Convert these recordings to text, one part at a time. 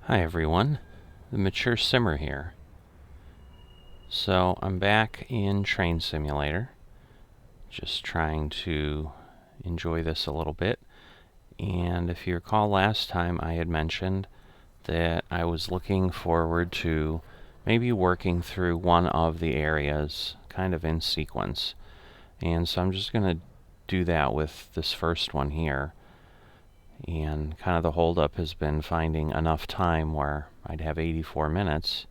Hi everyone, the Mature Simmer here. So I'm back in Train Simulator, just trying to enjoy this a little bit. And if you recall last time I had mentioned that I was looking forward to maybe working through one of the areas kind of in sequence. And so I'm just going to do that with this first one here. And kind of the holdup has been finding enough time where I'd have 84 minutes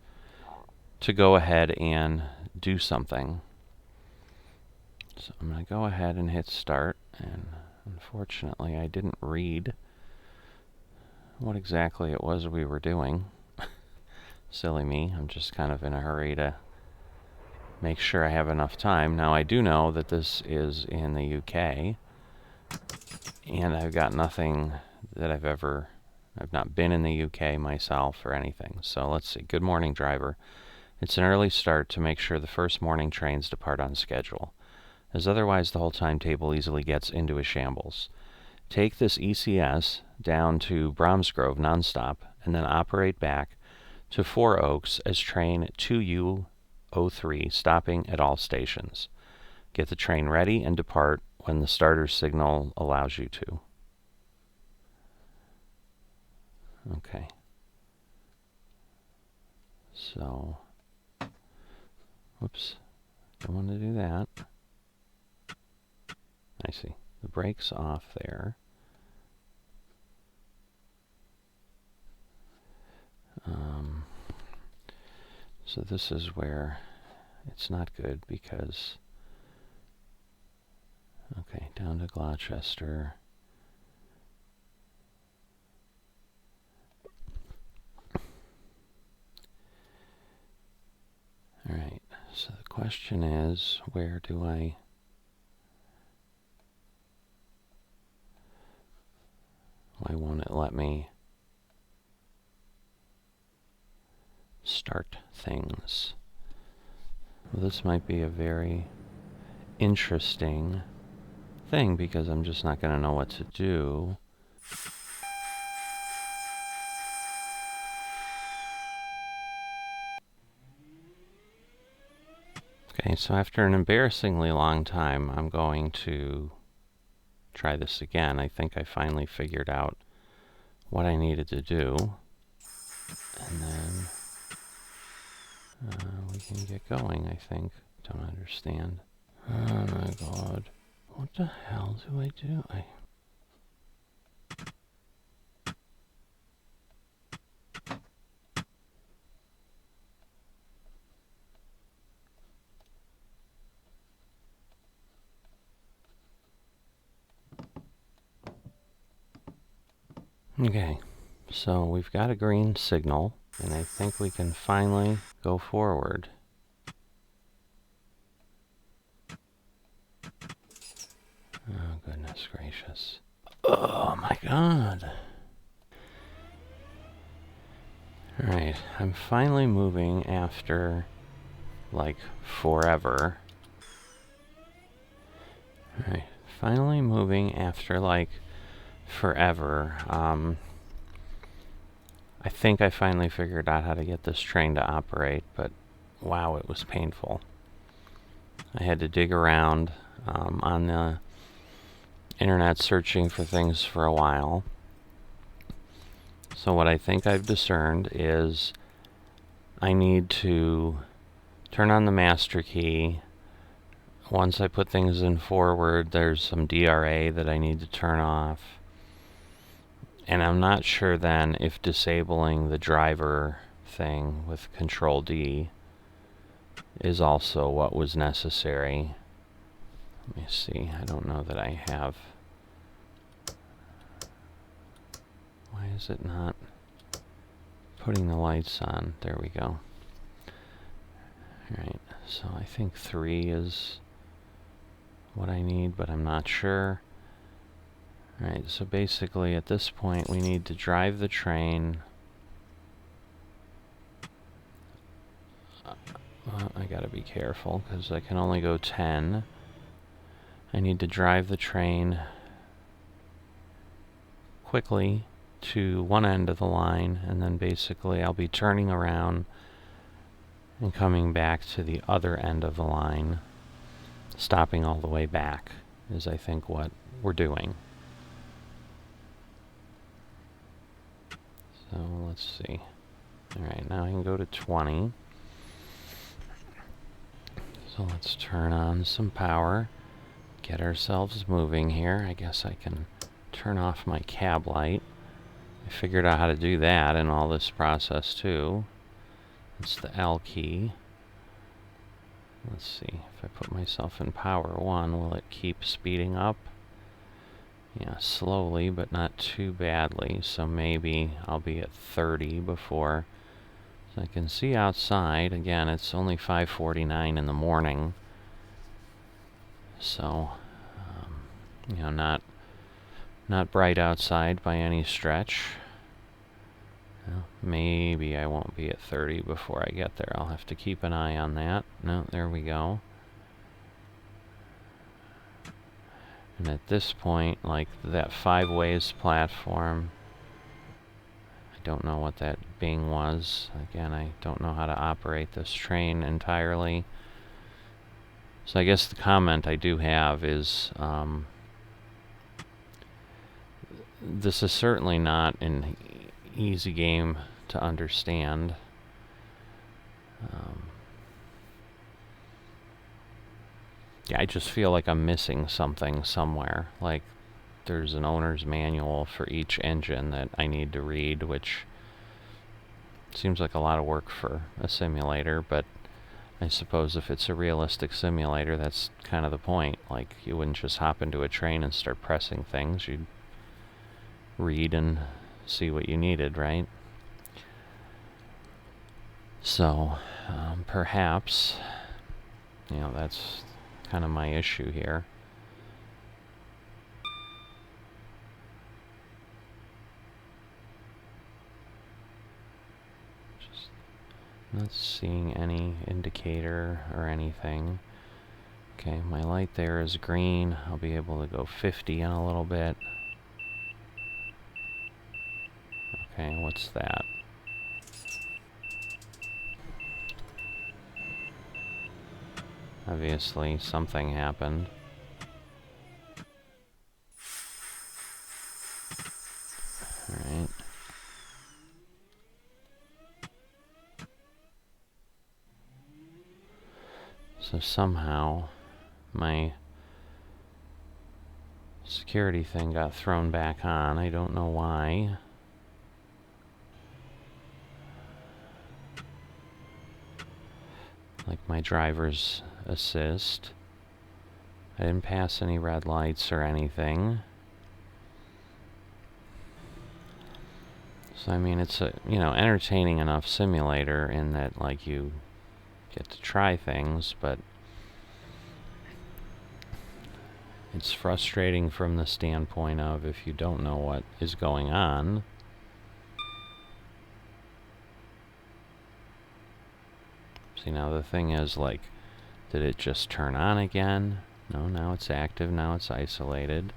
to go ahead and do something. So I'm going to go ahead and hit start, and unfortunately I didn't read what exactly it was we were doing. Silly me, I'm just kind of in a hurry to make sure I have enough time. Now I do know that this is in the UK, and I've got nothing that I've not been in the UK myself or anything. So let's see. Good morning, driver. It's an early start to make sure the first morning trains depart on schedule, as otherwise the whole timetable easily gets into a shambles. Take this ECS down to Bromsgrove nonstop, and then operate back to Four Oaks as train 2U03, stopping at all stations. Get the train ready and depart when the starter signal allows you to. Okay. So, whoops, don't want to do that. I see. The brake's off there. So this is where it's not good because, okay, down to Gloucester. Alright, so the question is, why won't it let me start things? Well, this might be a very interesting thing because I'm just not going to know what to do. Okay, so after an embarrassingly long time, I'm going to try this again. I think I finally figured out what I needed to do. And then we can get going, I think. Don't understand. Oh my god. What the hell do I do? Okay, so we've got a green signal, and I think we can finally go forward. Oh, goodness gracious. Oh my god. Alright, I'm finally moving after, like, forever. Alright, finally moving after, like, forever. I think I finally figured out how to get this train to operate, but wow, it was painful. I had to dig around on the internet searching for things for a while. So what I think I've discerned is I need to turn on the master key. Once I put things in forward, there's some DRA that I need to turn off. And I'm not sure then if disabling the driver thing with Control D is also what was necessary. Let me see. I don't know that I have. Why is it not putting the lights on? There we go. Alright, so I think 3 is what I need, but I'm not sure. Alright, so basically at this point we need to drive the train. Well, I gotta be careful because I can only go 10. I need to drive the train quickly to one end of the line, and then basically I'll be turning around and coming back to the other end of the line, stopping all the way back is I think what we're doing. So let's see. Alright, now I can go to 20. So let's turn on some power, get ourselves moving here. I guess I can turn off my cab light. I figured out how to do that in all this process too. It's the L key. Let's see, if I put myself in power 1, will it keep speeding up? Yeah, slowly, but not too badly. So maybe I'll be at 30 before. So I can see outside. Again, it's only 5:49 in the morning. So, you know, not bright outside by any stretch. Well, maybe I won't be at 30 before I get there. I'll have to keep an eye on that. No, there we go. And at this point, like that 5 ways platform, I don't know what that bing was. Again, I don't know how to operate this train entirely. So I guess the comment I do have is, this is certainly not an easy game to understand. Yeah, I just feel like I'm missing something somewhere. Like there's an owner's manual for each engine that I need to read, which seems like a lot of work for a simulator, but I suppose if it's a realistic simulator, that's kind of the point. Like, you wouldn't just hop into a train and start pressing things. You'd read and see what you needed, right? So, perhaps, you know, that's kind of my issue here. Just not seeing any indicator or anything. Okay, my light there is green. I'll be able to go 50 in a little bit. Okay, what's that? Obviously, something happened. Alright. So somehow, my security thing got thrown back on. I don't know why. Like my driver's assist. I didn't pass any red lights or anything. So I mean, it's a, you know, entertaining enough simulator in that, like, you get to try things, but it's frustrating from the standpoint of if you don't know what is going on. See, now the thing is, like, did it just turn on again? No, now it's active, now it's isolated.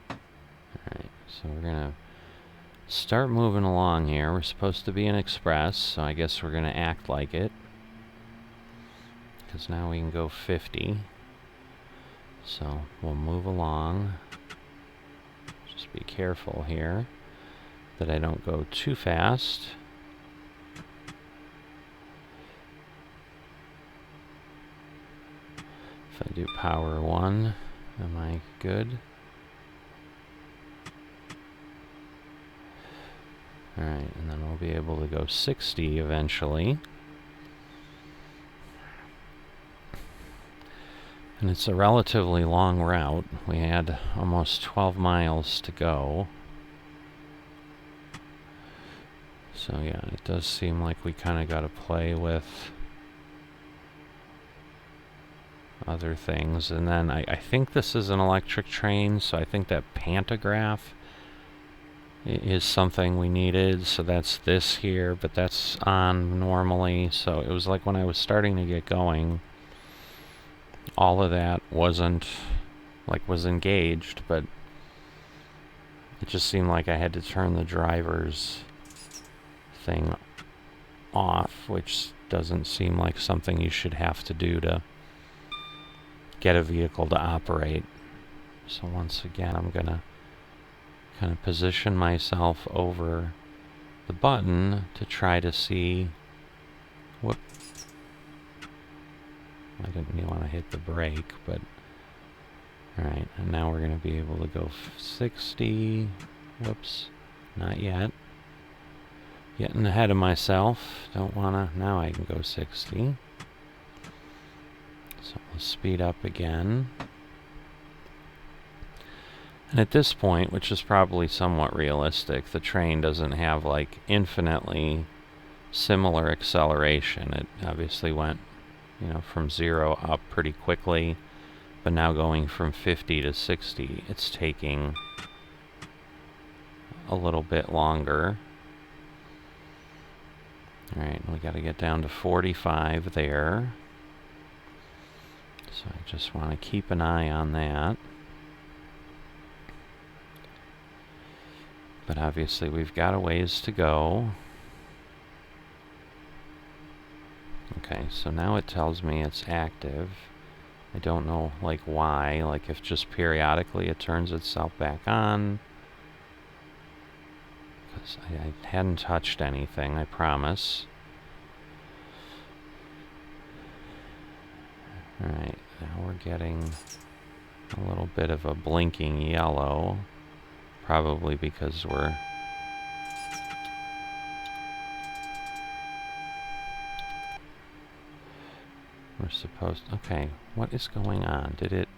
Alright, so we're gonna start moving along here. We're supposed to be an express, so I guess we're gonna act like it. Because now we can go 50. So we'll move along. Just be careful here that I don't go too fast. If I do power 1, am I good? Alright, and then we'll be able to go 60 eventually. And it's a relatively long route. We had almost 12 miles to go. So yeah, it does seem like we kind of got to play with other things. And then I think this is an electric train, so I think that pantograph is something we needed, so that's this here, but that's on normally. So it was like when I was starting to get going, all of that was engaged, but it just seemed like I had to turn the driver's thing off, which doesn't seem like something you should have to do to get a vehicle to operate. So once again, I'm gonna kind of position myself over the button to try to see. Whoop. I didn't want to hit the brake, but alright, and now we're going to be able to go 60. Whoops, not yet. Getting ahead of myself. Don't want to. Now I can go 60. So we'll speed up again. And at this point, which is probably somewhat realistic, the train doesn't have like infinitely similar acceleration. It obviously went, from 0 up pretty quickly, but now going from 50 to 60, it's taking a little bit longer. Alright, we got to get down to 45 there. So I just want to keep an eye on that. But obviously we've got a ways to go. Okay, so now it tells me it's active. I don't know, why. If just periodically it turns itself back on. Because I hadn't touched anything, I promise. Alright, now we're getting a little bit of a blinking yellow. Probably because we're supposed... Okay, what is going on? Did it...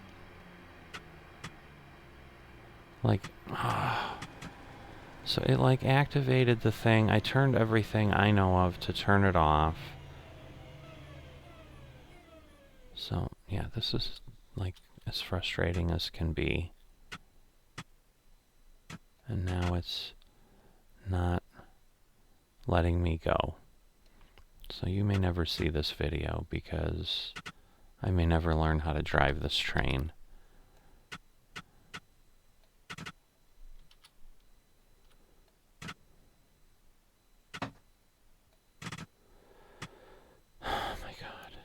So it activated the thing. I turned everything I know of to turn it off. So, yeah, this is as frustrating as can be. And now it's not letting me go. So you may never see this video because I may never learn how to drive this train. Oh my God.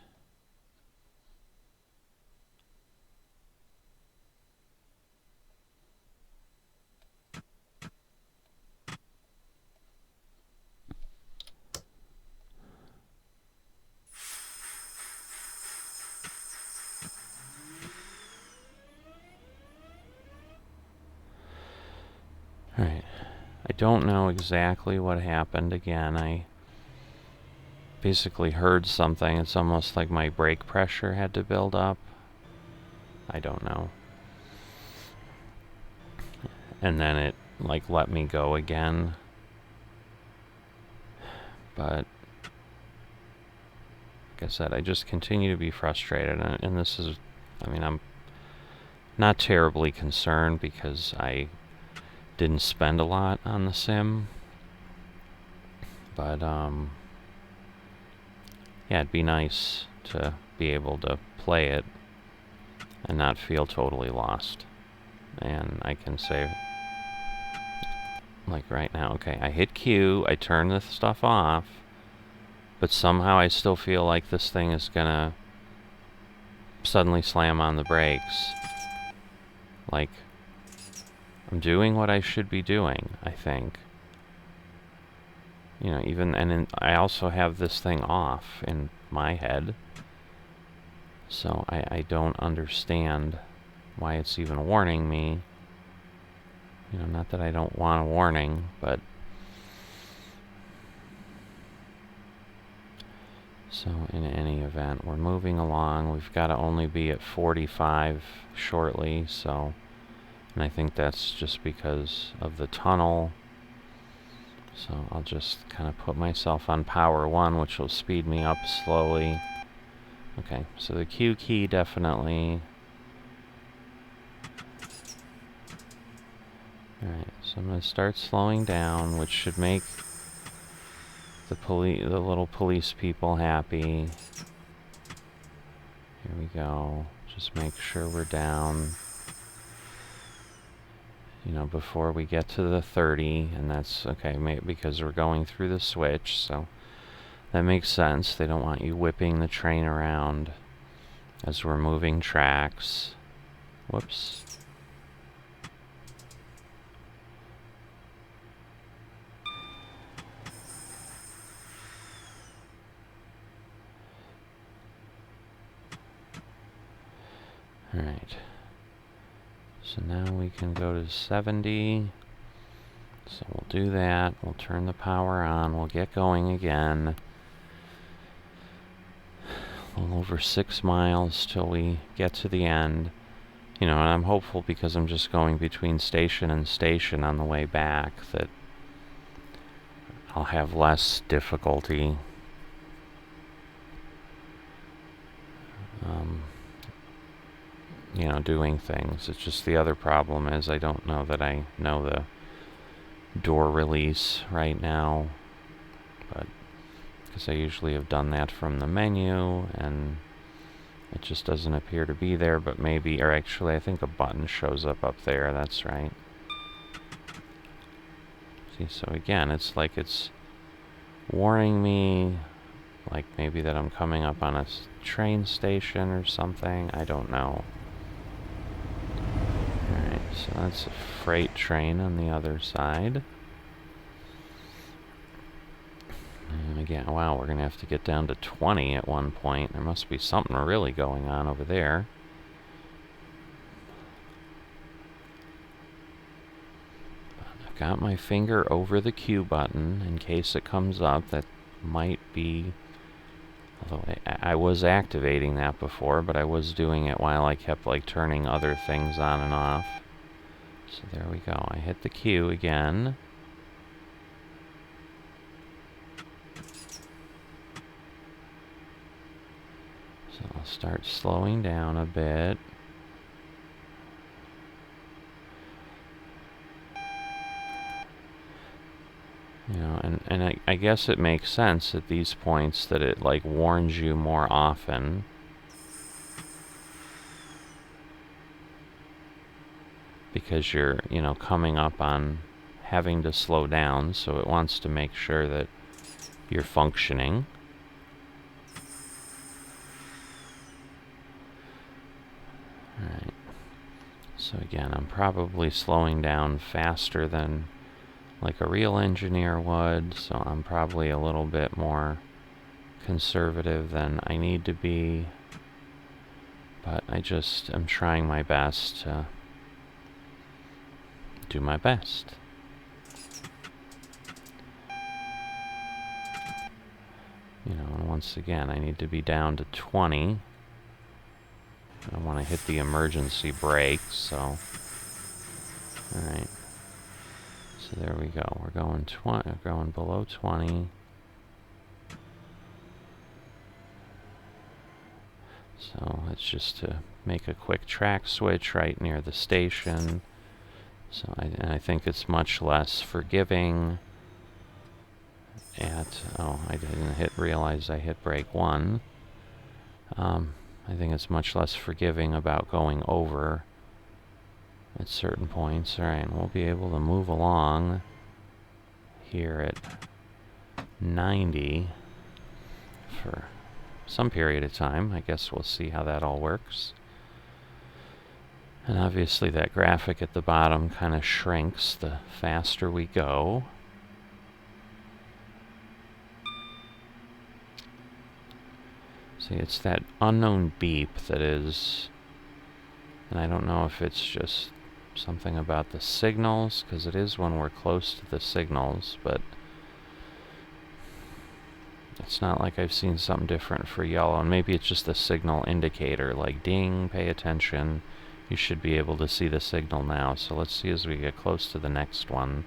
Alright, I don't know exactly what happened again. I basically heard something. It's almost like my brake pressure had to build up. I don't know. And then it let me go again. But like I said, I just continue to be frustrated, and this is, I'm not terribly concerned because I didn't spend a lot on the sim, but yeah, it'd be nice to be able to play it and not feel totally lost. And I can say, right now, okay, I hit Q, I turn this stuff off, but somehow I still feel like this thing is gonna suddenly slam on the brakes. I'm doing what I should be doing, I think. I also have this thing off in my head. So I don't understand why it's even warning me. Not that I don't want a warning, but... So in any event, we're moving along. We've got to only be at 45 shortly, so... And I think that's just because of the tunnel. So I'll just kind of put myself on power 1, which will speed me up slowly. Okay, so the Q key definitely... Alright, So I'm going to start slowing down, which should make the little police people happy. Here we go. Just make sure we're down, before we get to the 30, and that's okay, because we're going through the switch, so that makes sense. They don't want you whipping the train around as we're moving tracks. Whoops. Alright. So now we can go to 70. So we'll do that. We'll turn the power on. We'll get going again. A little over 6 miles till we get to the end. And I'm hopeful, because I'm just going between station and station on the way back, that I'll have less difficulty doing things. It's just the other problem is I don't know that I know the door release right now, but because I usually have done that from the menu, and it just doesn't appear to be there, but maybe, or actually I think a button shows up there, that's right. See, so again, it's like it's warning me, like maybe that I'm coming up on a train station or something, I don't know. Alright, so that's a freight train on the other side. And again, wow, we're going to have to get down to 20 at one point. There must be something really going on over there. But I've got my finger over the Q button in case it comes up. That might be... Although I was activating that before, but I was doing it while I kept turning other things on and off. So there we go. I hit the Q again. So I'll start slowing down a bit. And I guess it makes sense at these points that it warns you more often. Because you're, coming up on having to slow down, so it wants to make sure that you're functioning. Alright. So again, I'm probably slowing down faster than like a real engineer would, so I'm probably a little bit more conservative than I need to be. But I just am trying my best to do my best. And once again, I need to be down to 20. I want to hit the emergency brake, so... Alright. So there we go. We're going below 20. So it's just to make a quick track switch right near the station. So I think it's much less forgiving at... Oh, I didn't realize I hit brake 1. I think it's much less forgiving about going over at certain points. Alright, and we'll be able to move along here at 90 for some period of time. I guess we'll see how that all works. And obviously that graphic at the bottom kind of shrinks the faster we go. See, it's that unknown beep that is, and I don't know if it's just something about the signals, because it is when we're close to the signals, but it's not like I've seen something different for yellow, and maybe it's just the signal indicator, like ding, pay attention, you should be able to see the signal now. So let's see as we get close to the next one.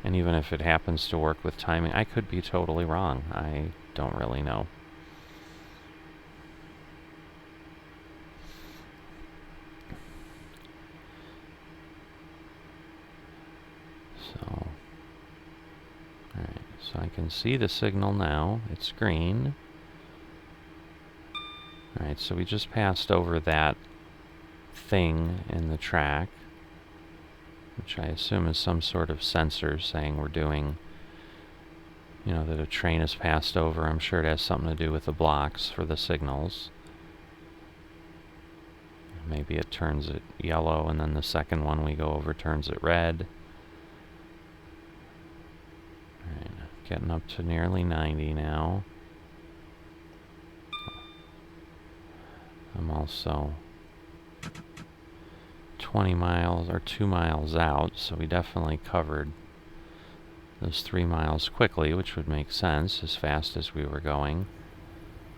And even if it happens to work with timing, I could be totally wrong. I don't really know. So I can see the signal now. It's green. Alright, so we just passed over that thing in the track, which I assume is some sort of sensor saying we're doing, you know, that a train has passed over. I'm sure it has something to do with the blocks for the signals. Maybe it turns it yellow, and then the second one we go over turns it red. Alright, getting up to nearly 90 now. I'm also 20 miles or 2 miles out, so we definitely covered those 3 miles quickly, which would make sense as fast as we were going.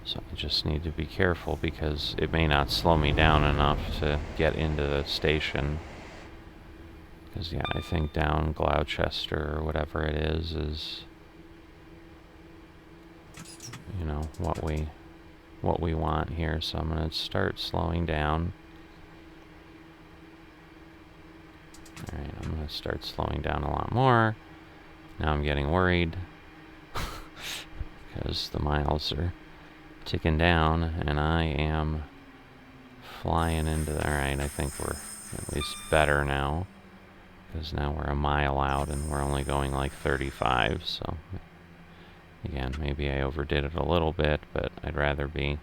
So I just need to be careful because it may not slow me down enough to get into the station. Because yeah, I think down Gloucester or whatever it is, you know, what we want here. So I'm going to start slowing down. Alright, I'm going to start slowing down a lot more. Now I'm getting worried because the miles are ticking down and I am flying into the... Alright, I think we're at least better now, because now we're a mile out and we're only going like 35, so again, maybe I overdid it a little bit, but I'd rather be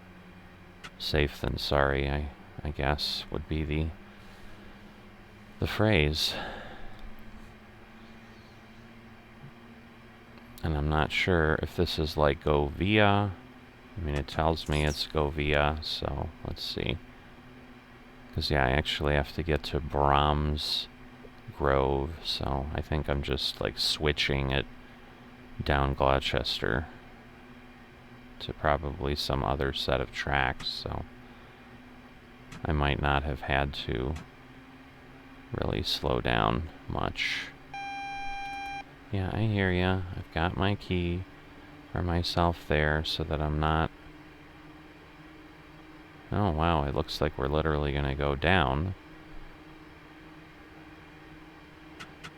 safe than sorry, I guess, would be the phrase. And I'm not sure if this is like go via. I mean, it tells me it's go via, so let's see. Because yeah, I actually have to get to Brahms Grove, so I think I'm just like switching it down Gloucester to probably some other set of tracks, so I might not have had to really slow down much. Yeah, I hear ya. I've got my key for myself there so that I'm not... Oh wow, it looks like we're literally gonna go down,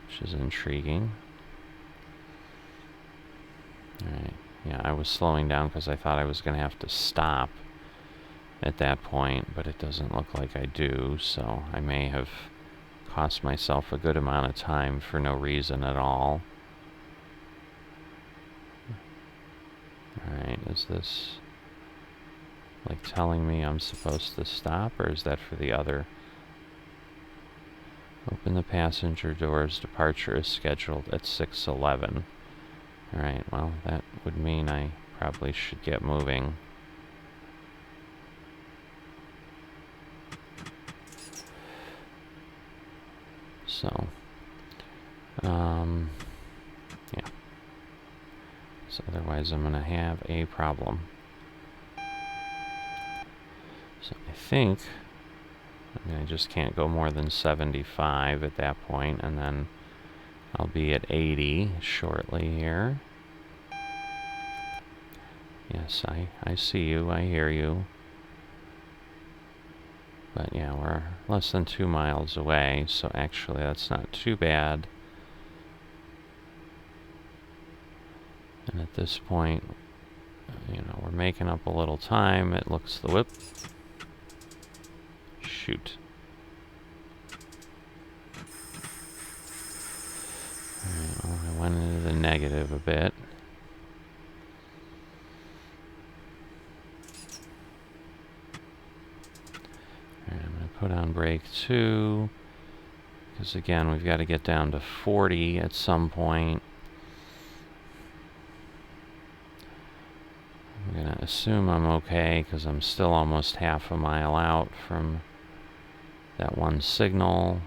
which is intriguing. Alright, yeah, I was slowing down because I thought I was gonna have to stop at that point, but it doesn't look like I do, so I may have cost myself a good amount of time for no reason at all. Alright, is this like telling me I'm supposed to stop, or is that for the other? Open the passenger doors. Departure is scheduled at 6:11. Alright, well, that would mean I probably should get moving. So, yeah. So otherwise I'm gonna have a problem. So I think, I mean, I just can't go more than 75 at that point, and then I'll be at 80 shortly here. Yes, I see you, I hear you. But yeah, we're less than 2 miles away, so actually that's not too bad. And at this point, you know, we're making up a little time. It looks the whip. Shoot. Alright, well, I went into the negative a bit. Alright, I'm going to put on brake 2. Because again, we've got to get down to 40 at some point. I'm going to assume I'm okay, because I'm still almost half a mile out from that one signal.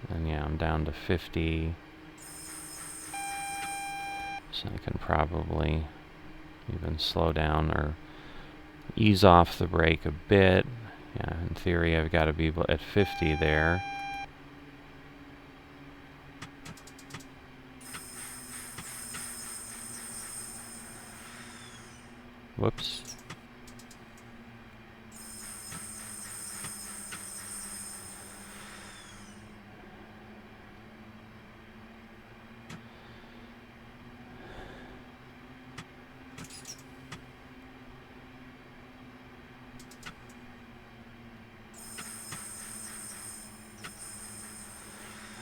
And yeah, I'm down to 50. So I can probably even slow down or ease off the brake a bit. Yeah, in theory I've got to be at 50 there. Whoops.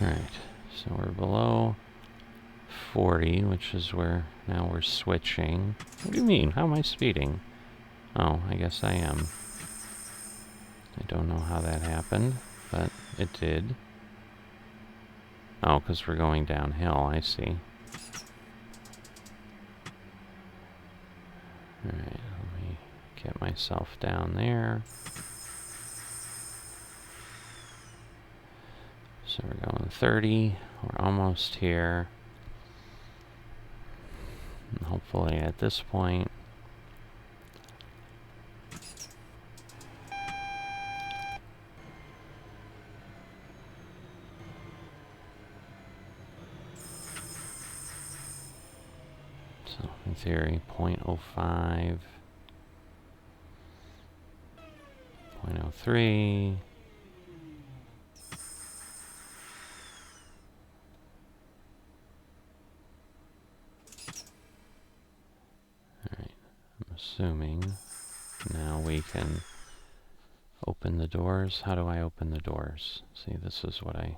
Alright, so we're below 40, which is where now we're switching. What do you mean? How am I speeding? Oh, I guess I am. I don't know how that happened, but it did. Oh, because we're going downhill, I see. Alright, let me get myself down there. So we're going 30, we're almost here. And hopefully at this point, so in theory, 0.05, 0.03, assuming now we can open the doors. How do I open the doors? See, this is what I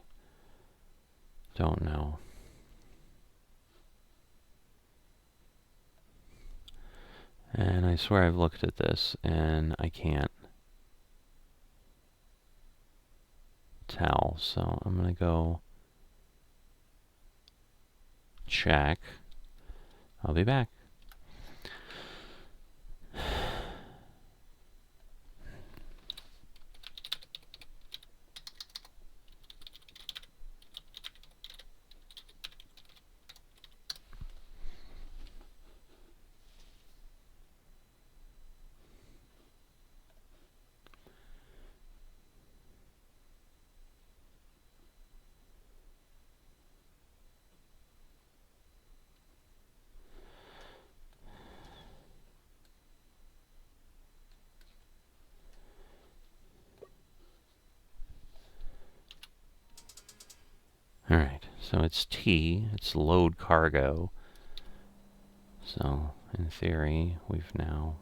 don't know. And I swear I've looked at this and I can't tell. So I'm going to go check. I'll be back. Alright, so it's T, it's load cargo. So, in theory, we've now,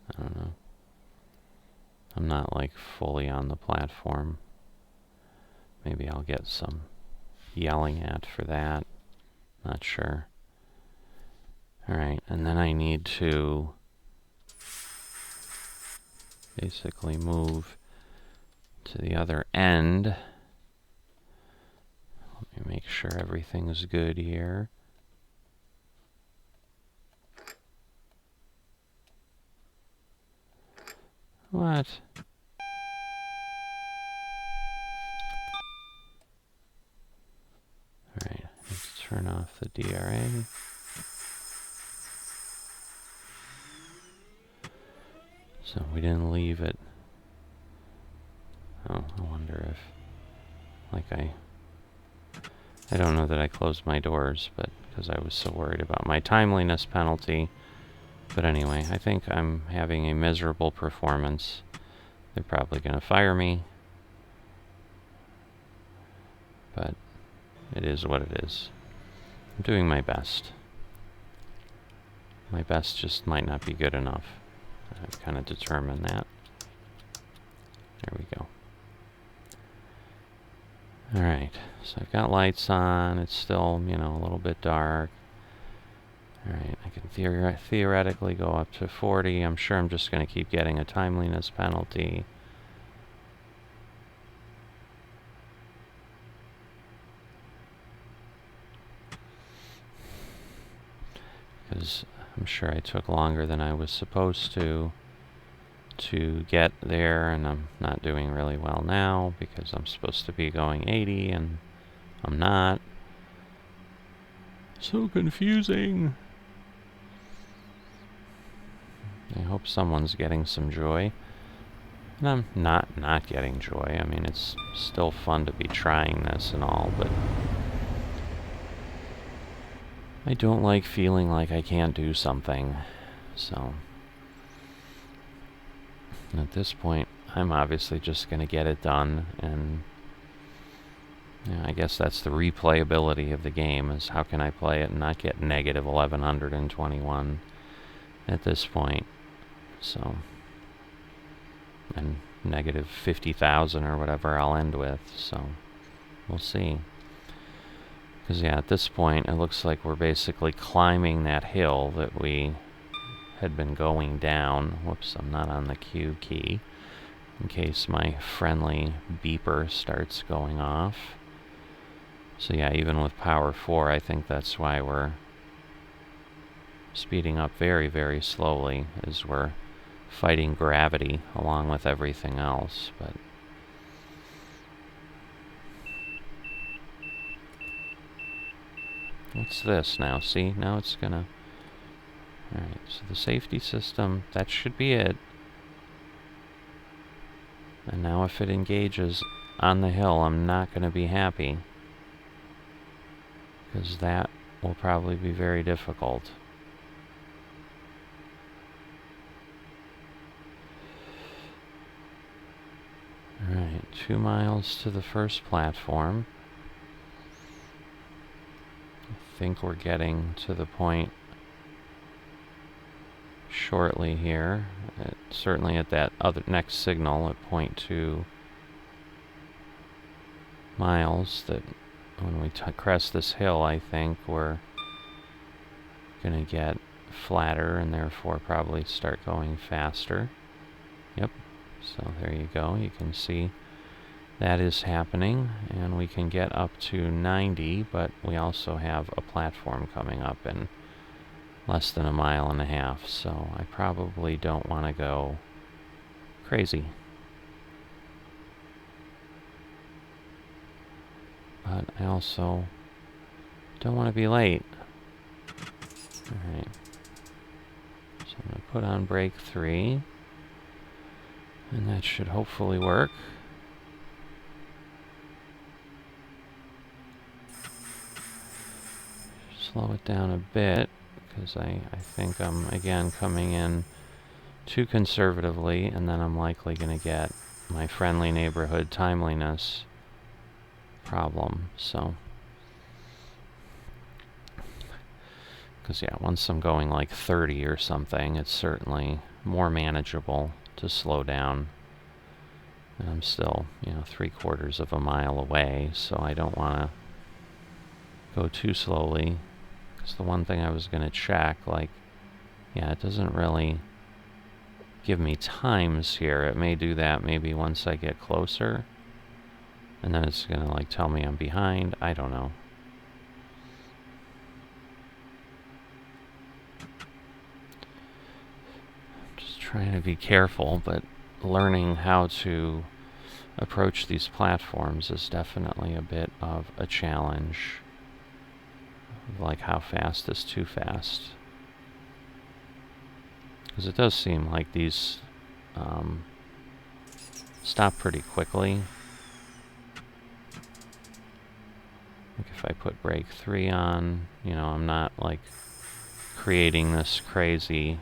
I don't know, I'm not like fully on the platform. Maybe I'll get some yelling at for that. Not sure. Alright, and then I need to basically move to the other end. Let me make sure everything's good here. What? Alright, let's turn off the DRA. So we didn't leave it. Oh, I wonder if, like I don't know that I closed my doors, but because I was so worried about my timeliness penalty. But anyway, I think I'm having a miserable performance. They're probably going to fire me. But it is what it is. I'm doing my best. My best just might not be good enough. I've kind of determined that. There we go. Alright, so I've got lights on. It's still, you know, a little bit dark. Alright, I can theoretically go up to 40. I'm sure I'm just going to keep getting a timeliness penalty. Because I'm sure I took longer than I was supposed to get there, and I'm not doing really well now because I'm supposed to be going 80 and I'm not. So confusing. I hope someone's getting some joy. And I'm not getting joy. I mean, it's still fun to be trying this and all, but I don't like feeling like I can't do something. So at this point, I'm obviously just going to get it done, and yeah, I guess that's the replayability of the game, is how can I play it and not get negative 1121 at this point. So, and negative 50,000 or whatever I'll end with, so we'll see. Because yeah, at this point it looks like we're basically climbing that hill that we had been going down. Whoops, I'm not on the Q key, in case my friendly beeper starts going off. So yeah, even with power 4, I think that's why we're speeding up very, very slowly, as we're fighting gravity along with everything else. But what's this now? See, now it's gonna... Alright, so the safety system, that should be it. And now if it engages on the hill, I'm not gonna be happy, because that will probably be very difficult. Alright, 2 miles to the first platform. I think we're getting to the point shortly here. Certainly at that other next signal at 0.2 miles, that when we crest this hill, I think we're going to get flatter and therefore probably start going faster. Yep. So there you go. You can see that is happening, and we can get up to 90, but we also have a platform coming up in less than 1.5 miles, so I probably don't want to go crazy. But I also don't want to be late. Alright. So I'm going to put on brake 3, and that should hopefully work. Slow it down a bit, because I think I'm, again, coming in too conservatively, and then I'm likely going to get my friendly neighborhood timeliness problem. So, because yeah, once I'm going like 30 or something, it's certainly more manageable to slow down. And I'm still, 3/4 of a mile away, so I don't want to go too slowly. Because the one thing I was going to check, it doesn't really give me times here. It may do that maybe once I get closer, and then it's going to tell me I'm behind. I don't know. Just trying to be careful, but learning how to approach these platforms is definitely a bit of a challenge. How fast is too fast? Because it does seem like these stop pretty quickly. If I put brake 3 on, I'm not creating this crazy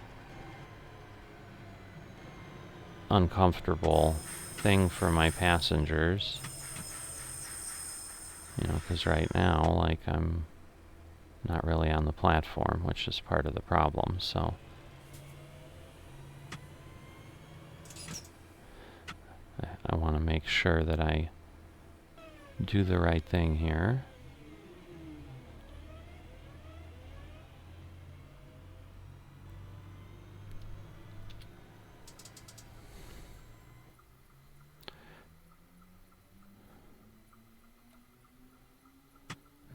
uncomfortable thing for my passengers. Because right now, I'm not really on the platform, which is part of the problem, so. I want to make sure that I do the right thing here.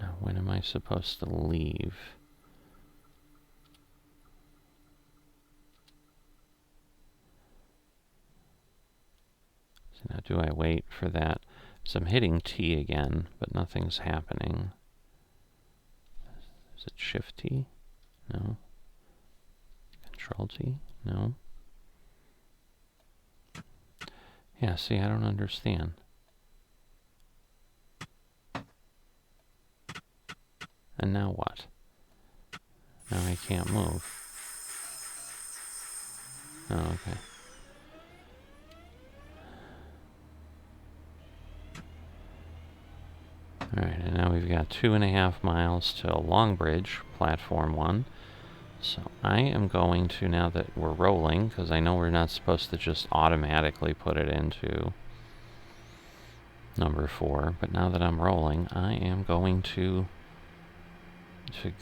Now, when am I supposed to leave? Now, do I wait for that? So I'm hitting T again, but nothing's happening. Is it Shift T? No. Control T? No. Yeah, see, I don't understand. And now what? Now I can't move. Oh, okay. Alright, and now we've got 2.5 miles till Longbridge, platform 1. So I am going to, now that we're rolling, because I know we're not supposed to just automatically put it into number 4, but now that I'm rolling, I am going to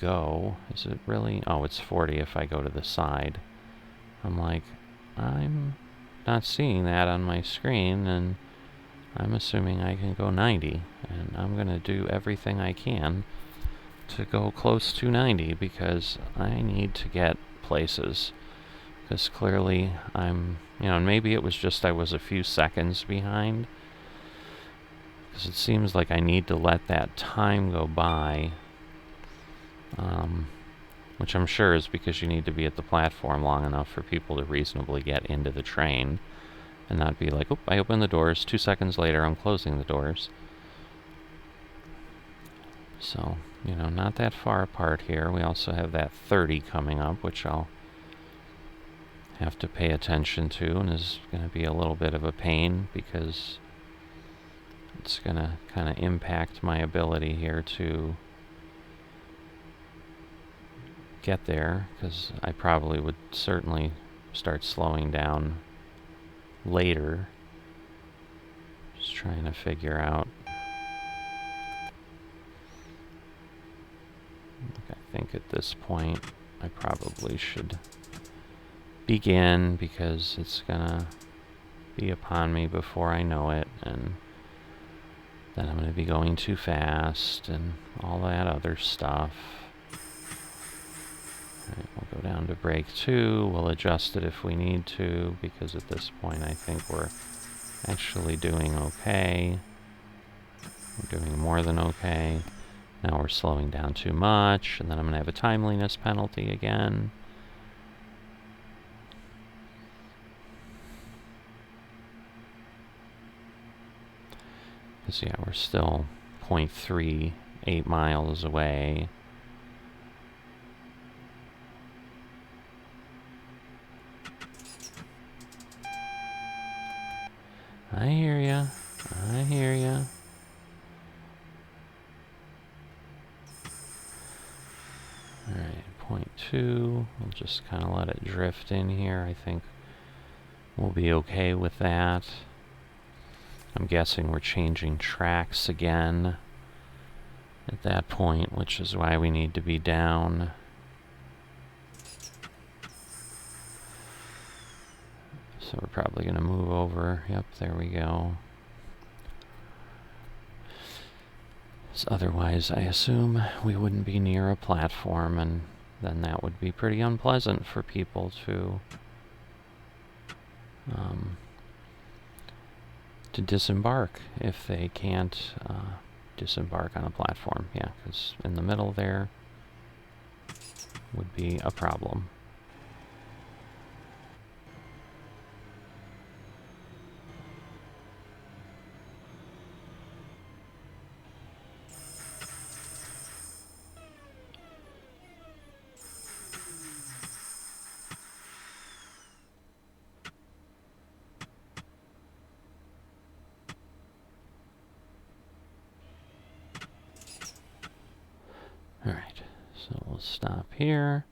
go, is it really? Oh, it's 40 if I go to the side. I'm like, I'm not seeing that on my screen, and I'm assuming I can go 90, and I'm going to do everything I can to go close to 90 because I need to get places. Because clearly I'm, and maybe it was just I was a few seconds behind. Because it seems like I need to let that time go by. Which I'm sure is because you need to be at the platform long enough for people to reasonably get into the train. And not be like, oop, I opened the doors, 2 seconds later I'm closing the doors. So, not that far apart here. We also have that 30 coming up, which I'll have to pay attention to, and is going to be a little bit of a pain because it's going to kind of impact my ability here to get there, because I probably would certainly start slowing down later. Just trying to figure out. I think at this point I probably should begin, because it's gonna be upon me before I know it, and then I'm gonna be going too fast and all that other stuff. Alright, we'll go down to break 2. We'll adjust it if we need to, because at this point I think we're actually doing okay. We're doing more than okay. Now we're slowing down too much, and then I'm going to have a timeliness penalty again. Because, yeah, we're still 0.38 miles away. I hear ya. I hear ya. Alright, 0.2. We'll just kind of let it drift in here. I think we'll be okay with that. I'm guessing we're changing tracks again at that point, which is why we need to be down. So we're probably going to move over. Yep, there we go. So otherwise, I assume we wouldn't be near a platform, and then that would be pretty unpleasant for people to disembark if they can't disembark on a platform. Yeah, because in the middle there would be a problem. Alright, so we'll stop here.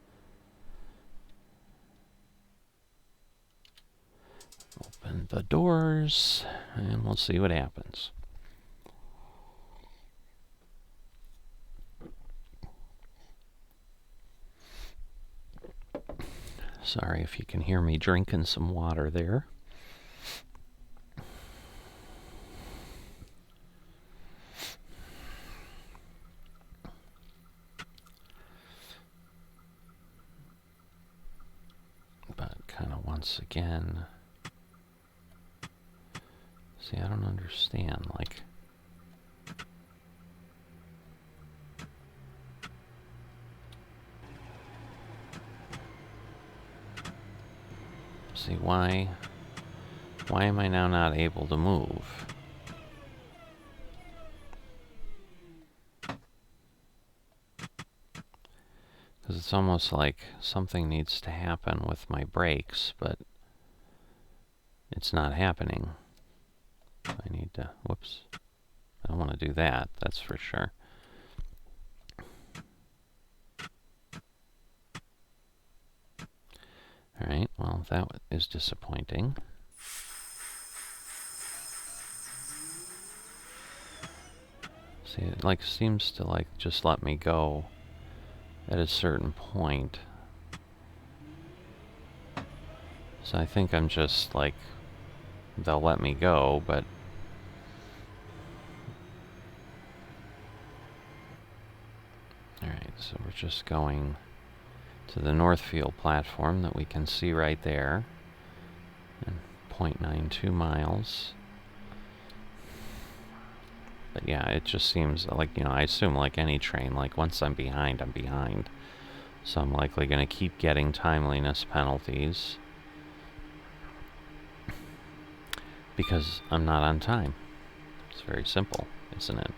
Open the doors, and we'll see what happens. Sorry if you can hear me drinking some water there. But kind of once again, see, I don't understand, like, see, why am I now not able to move? Because it's almost like something needs to happen with my brakes, but it's not happening. So I need to, whoops, I don't want to do that, that's for sure. Alright, well, that is disappointing. See, it like seems to like just let me go at a certain point. So I think I'm just like, they'll let me go, but alright, so we're just going to the Northfield platform that we can see right there. And 0.92 miles. But yeah, it just seems like, you know, I assume like any train, like once I'm behind, I'm behind. So I'm likely going to keep getting timeliness penalties because I'm not on time. It's very simple, isn't it?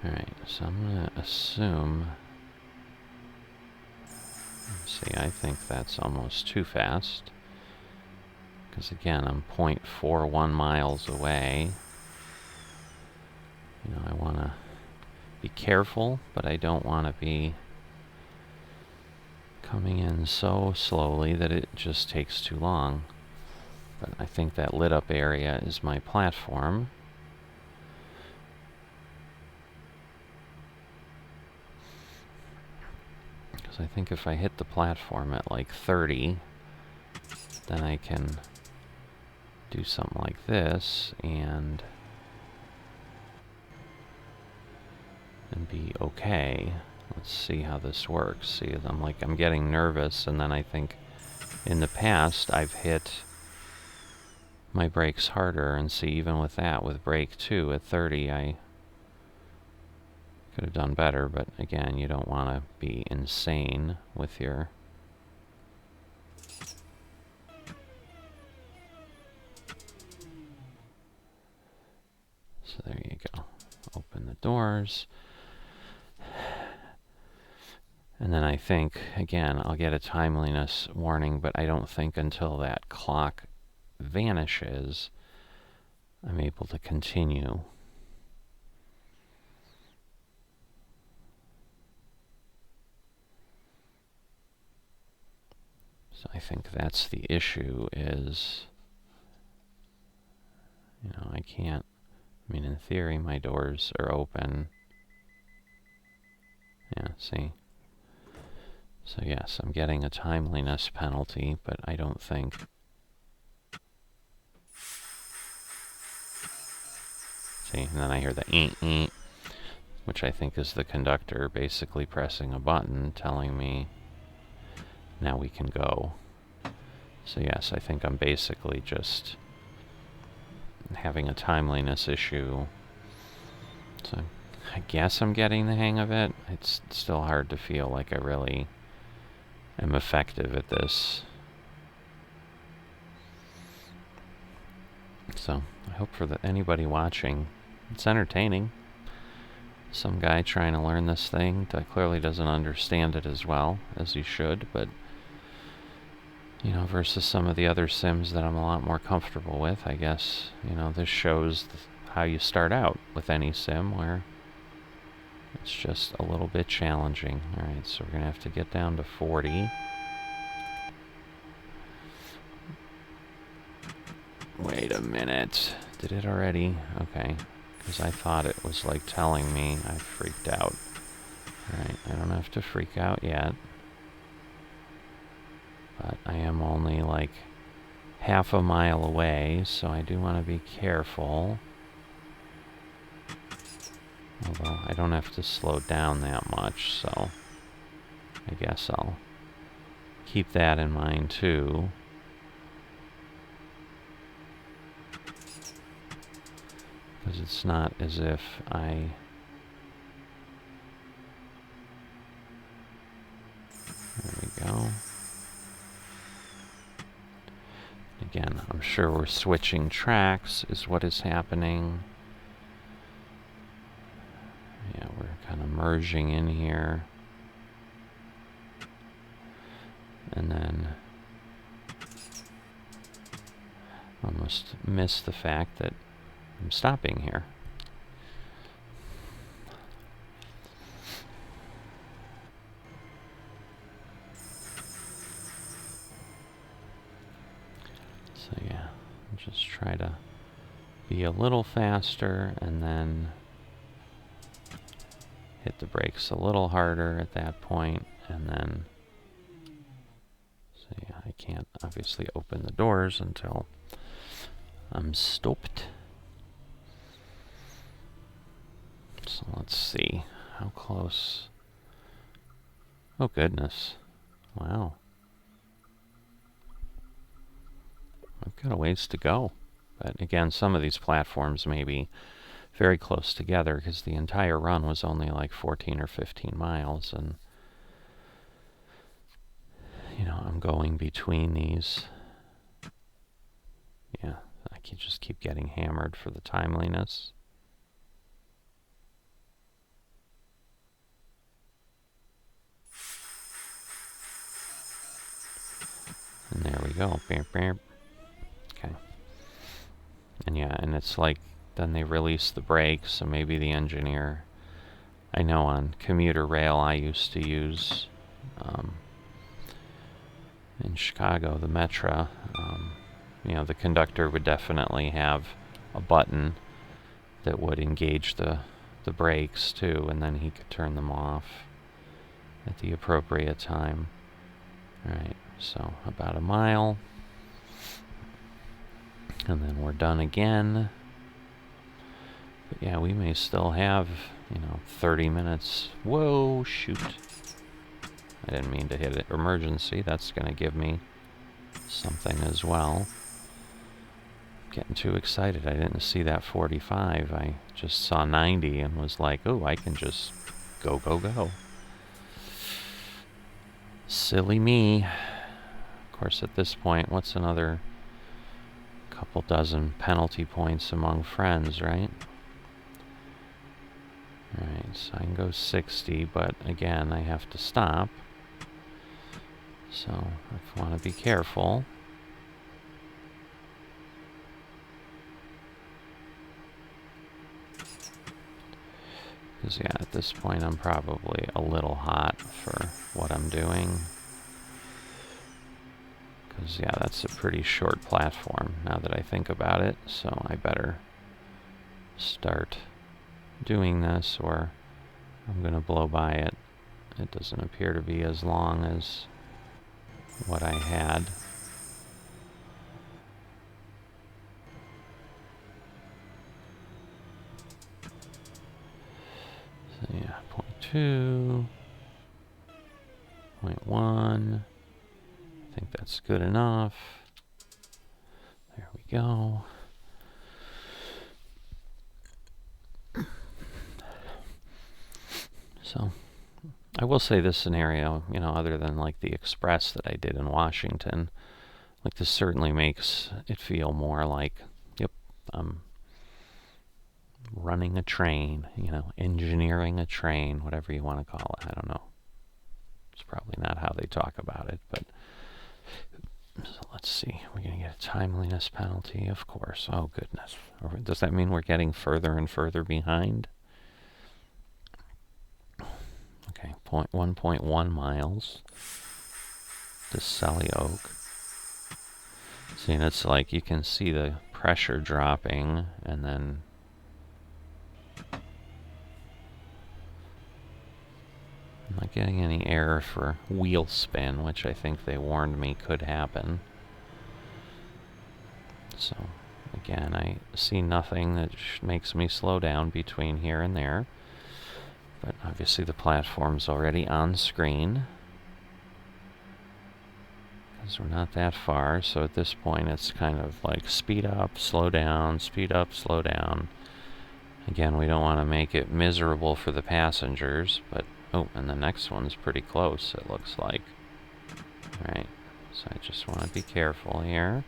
Alright, so I'm going to assume... Let's see, I think that's almost too fast. Because again, I'm 0.41 miles away. You know, I want to be careful, but I don't want to be coming in so slowly that it just takes too long. But I think that lit up area is my platform. Because I think if I hit the platform at like 30, then I can do something like this and be okay. Let's see how this works. See, I'm getting nervous, and then I think in the past I've hit my brakes harder, and see, even with that, with brake 2 at 30, I could have done better, but again, you don't want to be insane with your... So there you go. Open the doors. And then I think, again, I'll get a timeliness warning, but I don't think until that clock vanishes, I'm able to continue. So I think that's the issue is, you know, I can't, I mean, in theory, my doors are open. Yeah, see? So yes, I'm getting a timeliness penalty, but I don't think... See, and then I hear the eek, which I think is the conductor basically pressing a button telling me, now we can go. So yes, I think I'm basically just having a timeliness issue. So I guess I'm getting the hang of it. It's still hard to feel like I really am effective at this. So I hope for anybody watching, it's entertaining. Some guy trying to learn this thing that clearly doesn't understand it as well as he should, but you know, versus some of the other sims that I'm a lot more comfortable with, I guess, you know, this shows how you start out with any sim, where it's just a little bit challenging. Alright, so we're going to have to get down to 40. Wait a minute. Did it already? Okay. Because I thought it was like telling me. I freaked out. Alright, I don't have to freak out yet. But I am only like half a mile away, so I do want to be careful. Although I don't have to slow down that much, so I guess I'll keep that in mind too. Because it's not as if I... There we go. Again, I'm sure we're switching tracks is what is happening. Yeah, we're kind of merging in here. And then almost missed the fact that I'm stopping here. So yeah, just try to be a little faster and then hit the brakes a little harder at that point, and then, so yeah, I can't obviously open the doors until I'm stopped. So let's see, how close? Oh goodness, wow. I've got a ways to go. But again, some of these platforms may be very close together because the entire run was only like 14 or 15 miles, and you know, I'm going between these. Yeah, I can just keep getting hammered for the timeliness. And there we go. Bam, bam. Okay. And yeah, and it's like, then they release the brakes, so maybe the engineer, I know on commuter rail I used to use in Chicago, the Metra, you know, the conductor would definitely have a button that would engage the brakes too, and then he could turn them off at the appropriate time. Alright, so about a mile. And then we're done again. But yeah, we may still have, you know, 30 minutes. Whoa, shoot. I didn't mean to hit it. Emergency, that's going to give me something as well. Getting too excited. I didn't see that 45. I just saw 90 and was like, oh, I can just go, go, go. Silly me. Of course, at this point, what's another couple dozen penalty points among friends, right? Alright, so I can go 60, but again, I have to stop. So I want to be careful. Because yeah, at this point I'm probably a little hot for what I'm doing. Because yeah, that's a pretty short platform now that I think about it, so I better start doing this or I'm going to blow by it. It doesn't appear to be as long as what I had. So yeah, 0.2, 0.1. I think that's good enough. There we go. So I will say this scenario, you know, other than like the express that I did in Washington, like this certainly makes it feel more like, yep, I'm running a train, you know, engineering a train, whatever you want to call it. I don't know. It's probably not how they talk about it, but so let's see. We're going to get a timeliness penalty, of course. Oh, goodness. Does that mean we're getting further and further behind? Okay, 1.1 miles to Selly Oak. See, and it's like you can see the pressure dropping, and then I'm not getting any error for wheel spin, which I think they warned me could happen. So, again, I see nothing that makes me slow down between here and there. But obviously the platform's already on screen, because we're not that far. So at this point, it's kind of like speed up, slow down, speed up, slow down. Again, we don't want to make it miserable for the passengers, but oh, and the next one's pretty close, it looks like. Alright, so I just want to be careful here.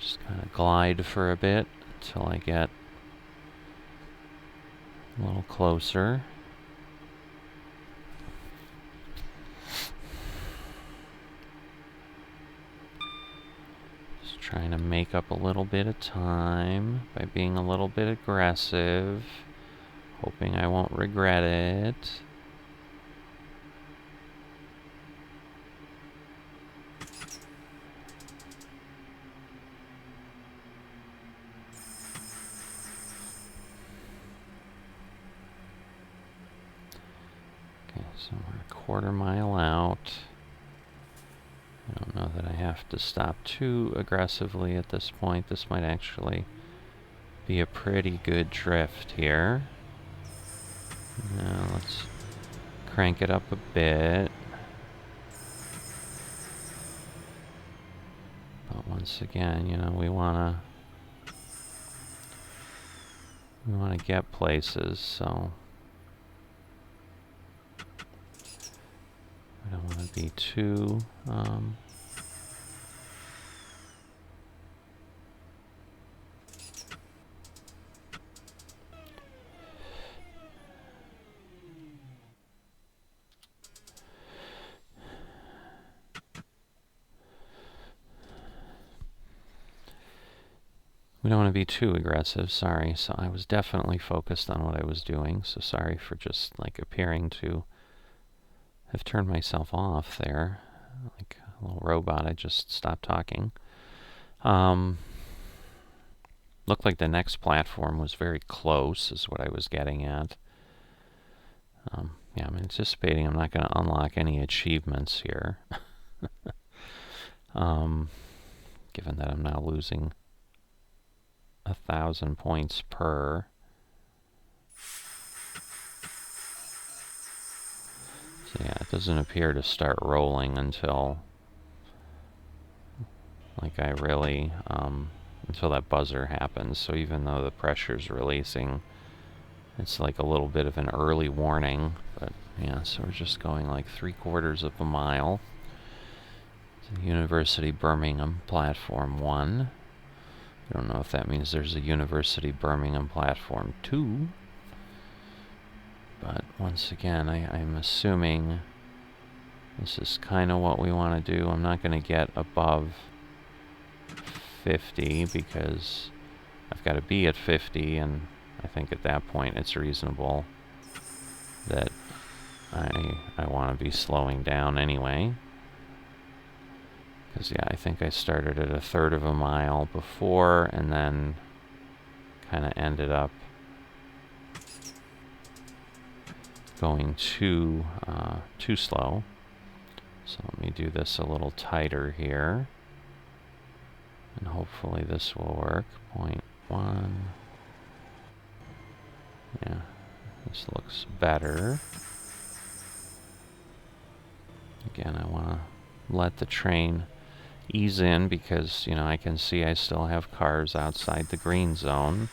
Just kind of glide for a bit until I get a little closer. Just trying to make up a little bit of time by being a little bit aggressive, hoping I won't regret it. Okay, so we're a quarter mile out. I don't know that I have to stop too aggressively at this point. This might actually be a pretty good drift here. Now let's crank it up a bit. But once again, you know, we wanna get places, so we don't want to be too aggressive, sorry. So I was definitely focused on what I was doing, so sorry for just like appearing to have turned myself off there. Like a little robot, I just stopped talking. Looked like the next platform was very close, is what I was getting at. Yeah, I'm anticipating I'm not going to unlock any achievements here. Given that I'm now losing 1,000 points per. So yeah, it doesn't appear to start rolling until like I really, until that buzzer happens. So even though the pressure's releasing, it's like a little bit of an early warning. But yeah, so we're just going like 3/4 of a mile to University Birmingham Platform 1. I don't know if that means there's a University Birmingham Platform 2. But once again, I'm assuming this is kind of what we want to do. I'm not going to get above 50 because I've got to be at 50, and I think at that point it's reasonable that I want to be slowing down anyway. Because yeah, I think I started at 1/3 of a mile before and then kind of ended up going too slow. So let me do this a little tighter here. And hopefully this will work. 0.1. Yeah, this looks better. Again, I want to let the train ease in because, you know, I can see I still have cars outside the green zone,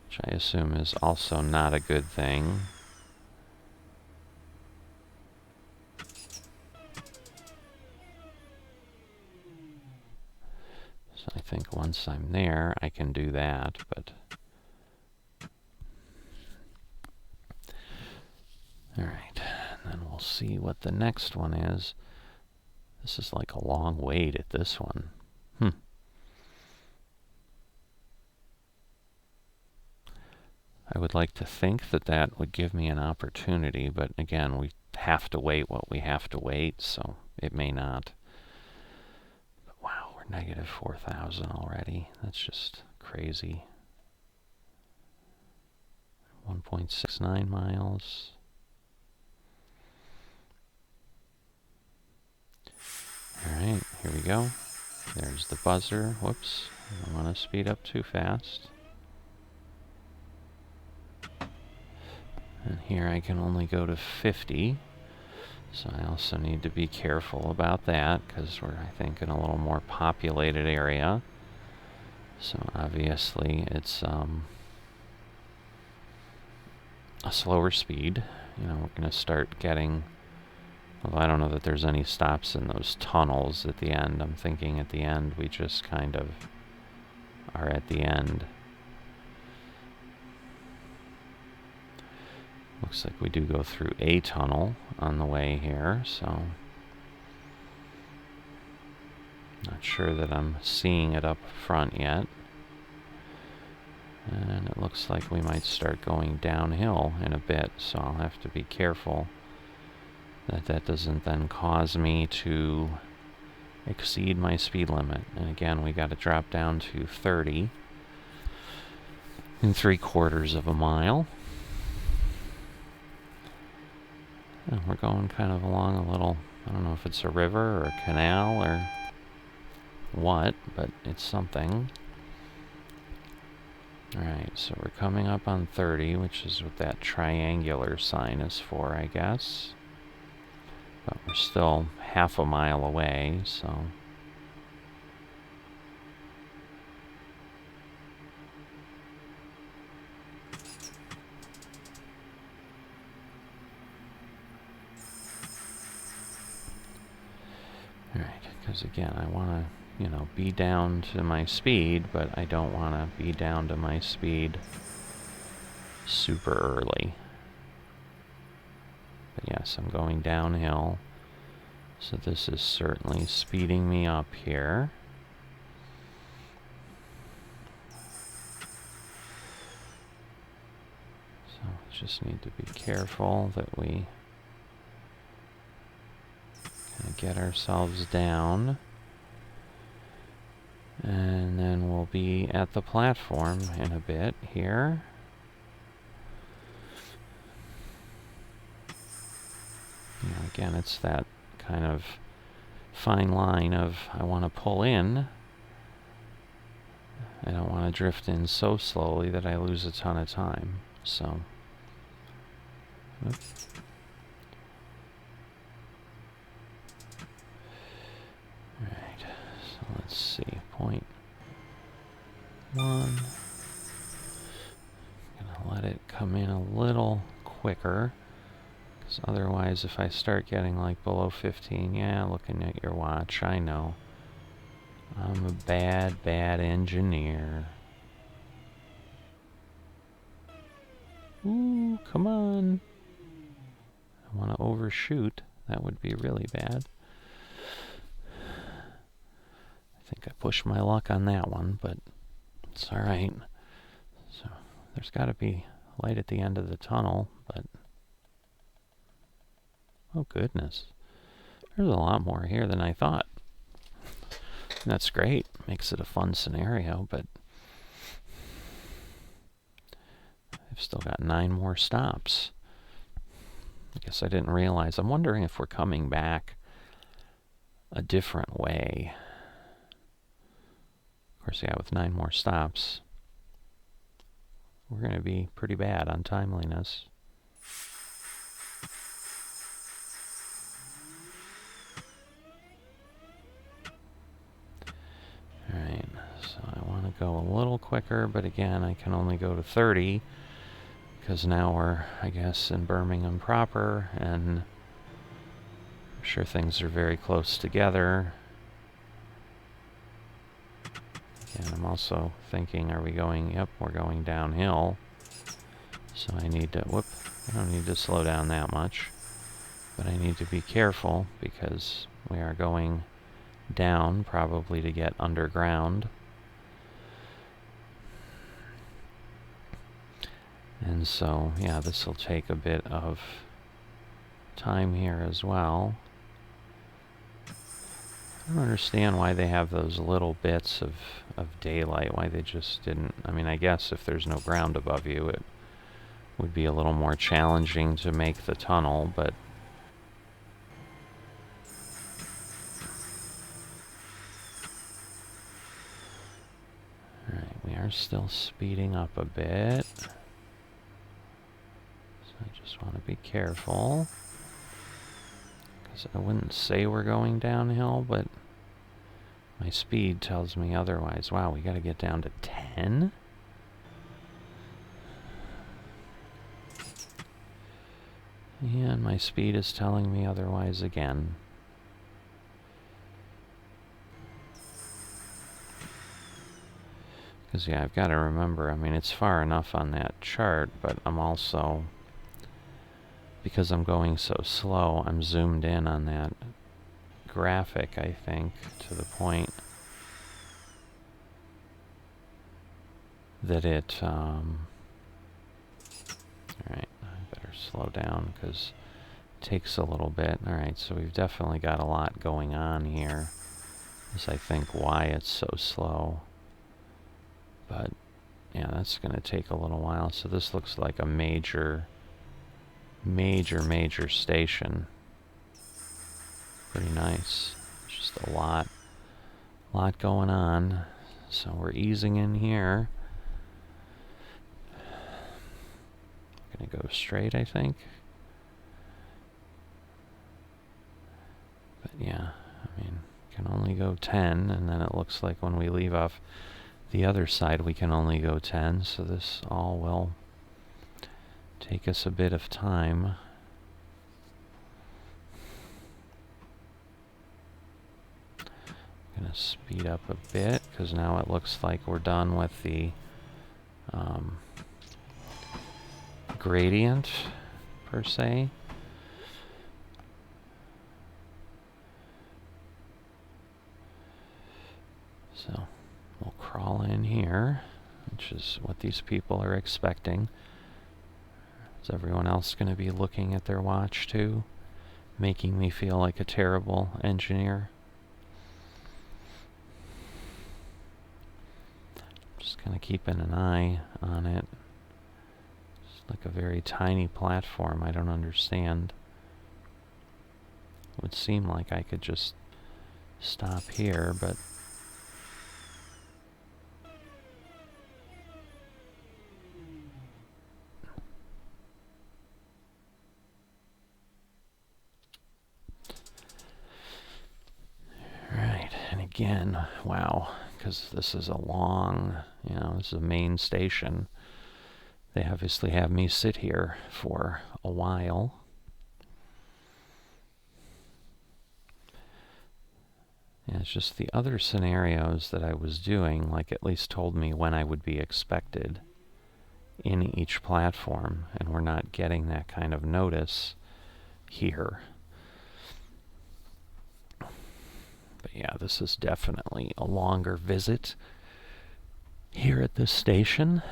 which I assume is also not a good thing. So I think once I'm there, I can do that, but alright, and then we'll see what the next one is. This is like a long wait at this one. I would like to think that that would give me an opportunity, but again, we have to wait what we have to wait, so it may not. But wow, we're negative 4,000 already. That's just crazy. 1.69 miles. Alright, here we go. There's the buzzer. Whoops, I don't want to speed up too fast. And here I can only go to 50. So I also need to be careful about that because we're, I think, in a little more populated area. So obviously it's a slower speed. You know, we're going to start getting, well, I don't know that there's any stops in those tunnels at the end. I'm thinking at the end we just kind of are at the end. Looks like we do go through a tunnel on the way here, so Not sure that I'm seeing it up front yet. And it looks like we might start going downhill in a bit, so I'll have to be careful that that doesn't then cause me to exceed my speed limit. And again, we got to drop down to 30 3/4 of a mile. And we're going kind of along a little, I don't know if it's a river or a canal or what, but it's something. Alright, so we're coming up on 30, which is what that triangular sign is for, I guess. But we're still half a mile away, so... Alright, because again, I want to, you know, be down to my speed, but I don't want to be down to my speed super early. But yes, I'm going downhill, so this is certainly speeding me up here. So just need to be careful that we kind of get ourselves down. And then we'll be at the platform in a bit here. You know, again, it's that kind of fine line of I want to pull in. I don't want to drift in so slowly that I lose a ton of time. So, oops. Alright, so let's see, point 1. Gonna let it come in a little quicker, because otherwise if I start getting like below 15, yeah, looking at your watch, I know. I'm a bad, bad engineer. Ooh, come on. I want to overshoot. That would be really bad. I think I pushed my luck on that one, but it's alright. So, there's got to be light at the end of the tunnel, but... Oh, goodness. There's a lot more here than I thought. And that's great. Makes it a fun scenario, but... I've still got 9 more stops. I guess I didn't realize. I'm wondering if we're coming back a different way. Of course, yeah, with 9 more stops, we're going to be pretty bad on timeliness. Alright, so I want to go a little quicker, but again, I can only go to 30, because now we're, I guess, in Birmingham proper, and I'm sure things are very close together. And I'm also thinking, are we going, yep, we're going downhill. So I need to, whoop, I don't need to slow down that much. But I need to be careful, because we are going down, probably to get underground. And so, yeah, this will take a bit of time here as well. I don't understand why they have those little bits of daylight, why they just didn't... I mean, I guess if there's no ground above you, it would be a little more challenging to make the tunnel, but... Alright, we are still speeding up a bit. So I just want to be careful. Because I wouldn't say we're going downhill, but my speed tells me otherwise. Wow, we got to get down to 10? And my speed is telling me otherwise again. Because, yeah, I've got to remember, I mean, it's far enough on that chart, but I'm also, because I'm going so slow, I'm zoomed in on that graphic, I think, to the point that it, alright, I better slow down because it takes a little bit. Alright, so we've definitely got a lot going on here. That's, I think, why it's so slow. But, yeah, that's going to take a little while. So this looks like a major station. Pretty nice. Just a lot going on. So we're easing in here. Gonna go straight, I think. But yeah, I mean, can only go 10, and then it looks like when we leave off the other side we can only go 10, so this all will take us a bit of time. I'm gonna speed up a bit because now it looks like we're done with the gradient per se. So we'll crawl in here, which is what these people are expecting. Is everyone else going to be looking at their watch too, making me feel like a terrible engineer? Just kind of keeping an eye on it. It's like a very tiny platform. I don't understand. It would seem like I could just stop here, but right, and again, wow, because this is a long, this is a main station. They obviously have me sit here for a while. Yeah, it's just the other scenarios that I was doing, like, at least told me when I would be expected in each platform, and we're not getting that kind of notice here. But yeah, this is definitely a longer visit here at this station.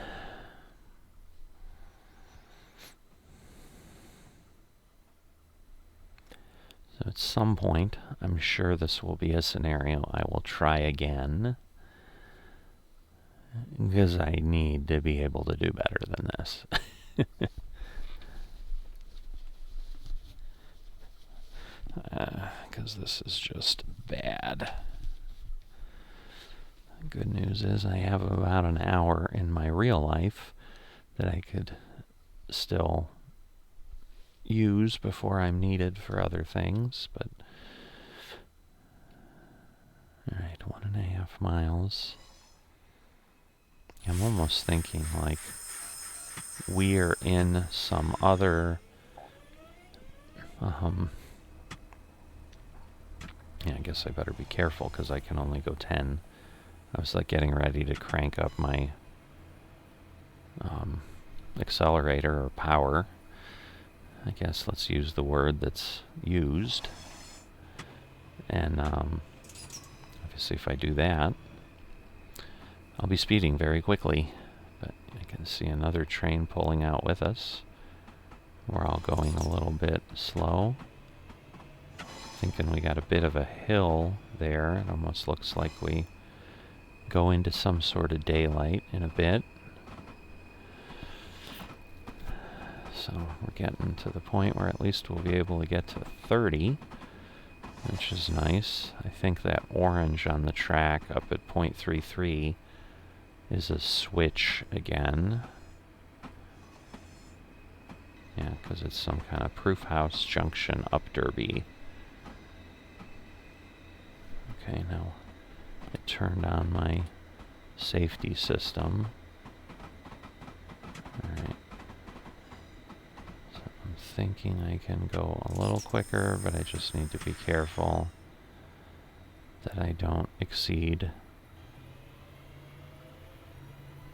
So at some point, I'm sure this will be a scenario I will try again, because I need to be able to do better than this. Because this is just bad. The good news is I have about an hour in my real life that I could still use before I'm needed for other things, but alright, 1.5 miles. I'm almost thinking like we're in some other yeah, I guess I better be careful because I can only go 10. I was like getting ready to crank up my accelerator or power. I guess let's use the word that's used. And obviously if I do that, I'll be speeding very quickly. But I can see another train pulling out with us. We're all going a little bit slow. Thinking we got a bit of a hill there. It almost looks like we go into some sort of daylight in a bit. So we're getting to the point where at least we'll be able to get to 30, which is nice. I think that orange on the track up at 0.33 is a switch again. Yeah, because it's some kind of Proof House Junction up derby. Okay, now I turned on my safety system. Alright. So I'm thinking I can go a little quicker, but I just need to be careful that I don't exceed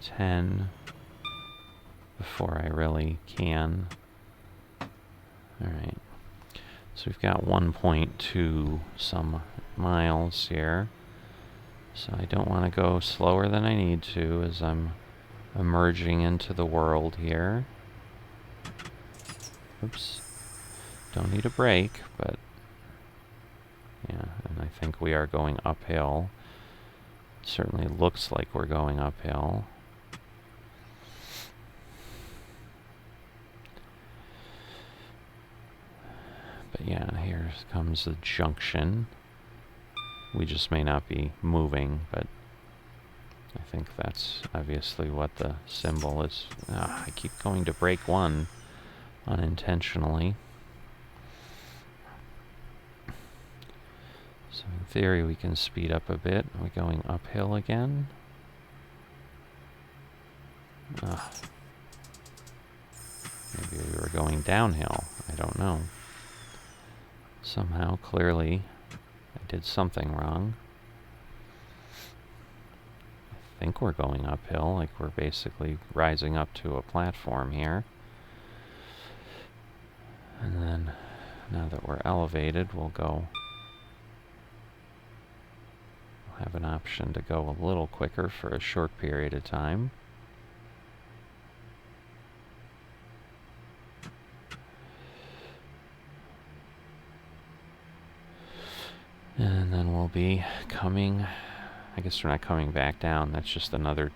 10 before I really can. Alright. So we've got 1.2 some miles here. So I don't want to go slower than I need to as I'm emerging into the world here. Oops. Don't need a brake, but yeah, and I think we are going uphill. It certainly looks like we're going uphill. But yeah, here comes the junction. We just may not be moving, but I think that's obviously what the symbol is. I keep going to brake one unintentionally. So in theory we can speed up a bit. Are we going uphill again? Maybe we were going downhill. I don't know. Somehow, clearly, I did something wrong. I think we're going uphill, like we're basically rising up to a platform here. And then, now that we're elevated, we'll have an option to go a little quicker for a short period of time. And then we'll be coming, I guess we're not coming back down, that's just another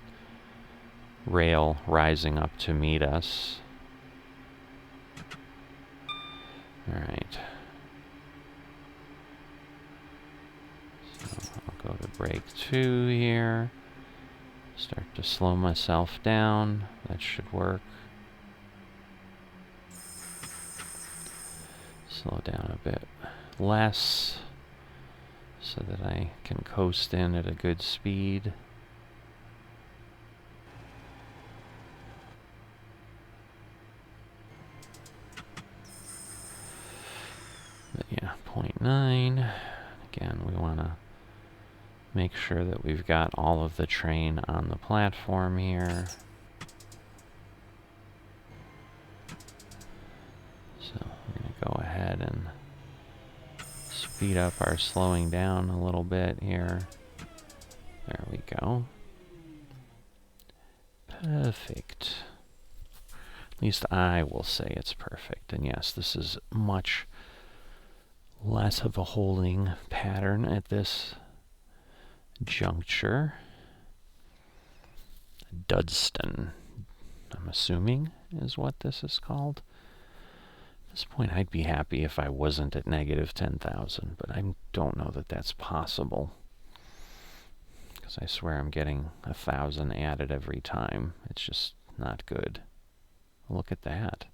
rail rising up to meet us. Alright. So I'll go to brake 2 here. Start to slow myself down. That should work. Slow down a bit less so that I can coast in at a good speed. But yeah, 0.9. Again, we want to make sure that we've got all of the train on the platform here. So we're going to go ahead and speed up our slowing down a little bit here. There we go. Perfect. At least I will say it's perfect. And yes, this is much less of a holding pattern at this juncture. Dudston, I'm assuming, is what this is called. At this point, I'd be happy if I wasn't at negative 10,000, but I don't know that that's possible. Because I swear I'm getting 1,000 added every time. It's just not good. Look at that.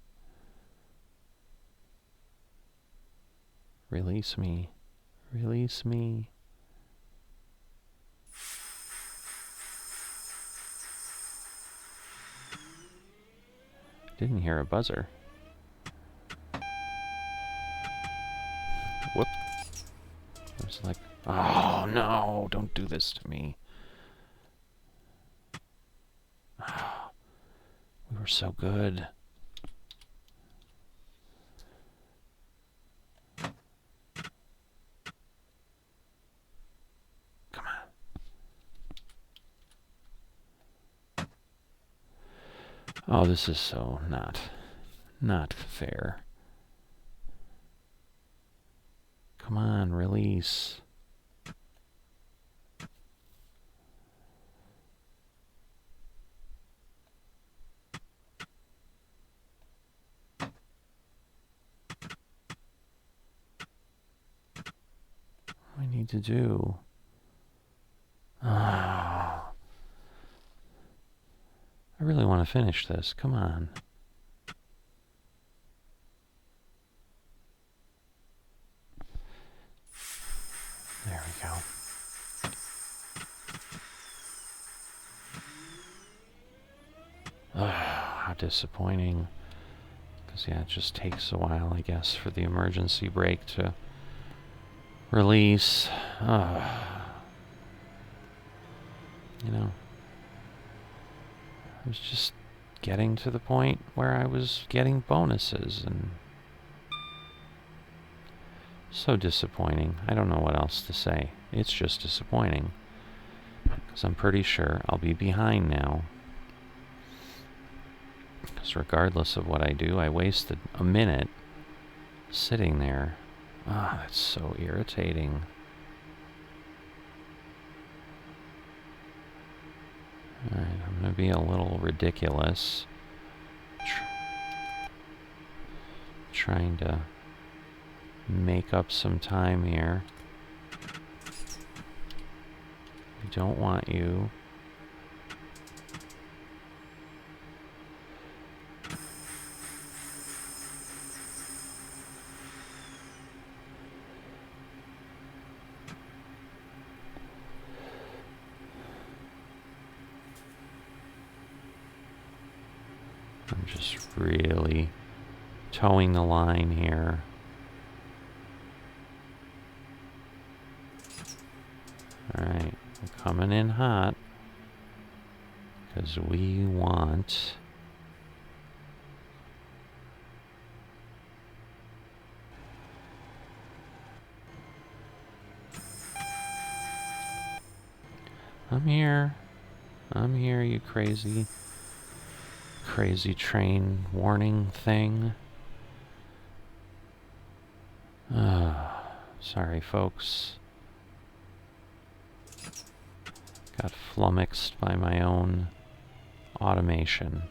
Release me. Release me. Didn't hear a buzzer. Whoop. I was like, oh no, don't do this to me. We were so good. Come on. Oh, this is so not fair. Come on, release. What do I need to do? Oh. I really want to finish this. Come on. There we go. Oh, how disappointing. Because, yeah, it just takes a while, I guess, for the emergency brake to release. You know, I was just getting to the point where I was getting bonuses, and So disappointing. I don't know what else to say. It's just disappointing. Because I'm pretty sure I'll be behind now. Because regardless of what I do, I wasted a minute sitting there. Ah, that's so irritating. Alright, I'm going to be a little ridiculous. Trying to make up some time here. I don't want you. I'm just really towing the line here. Alright, we're coming in hot. Because we want... I'm here. I'm here, you crazy train warning thing. Sorry, folks. Got flummoxed by my own automation.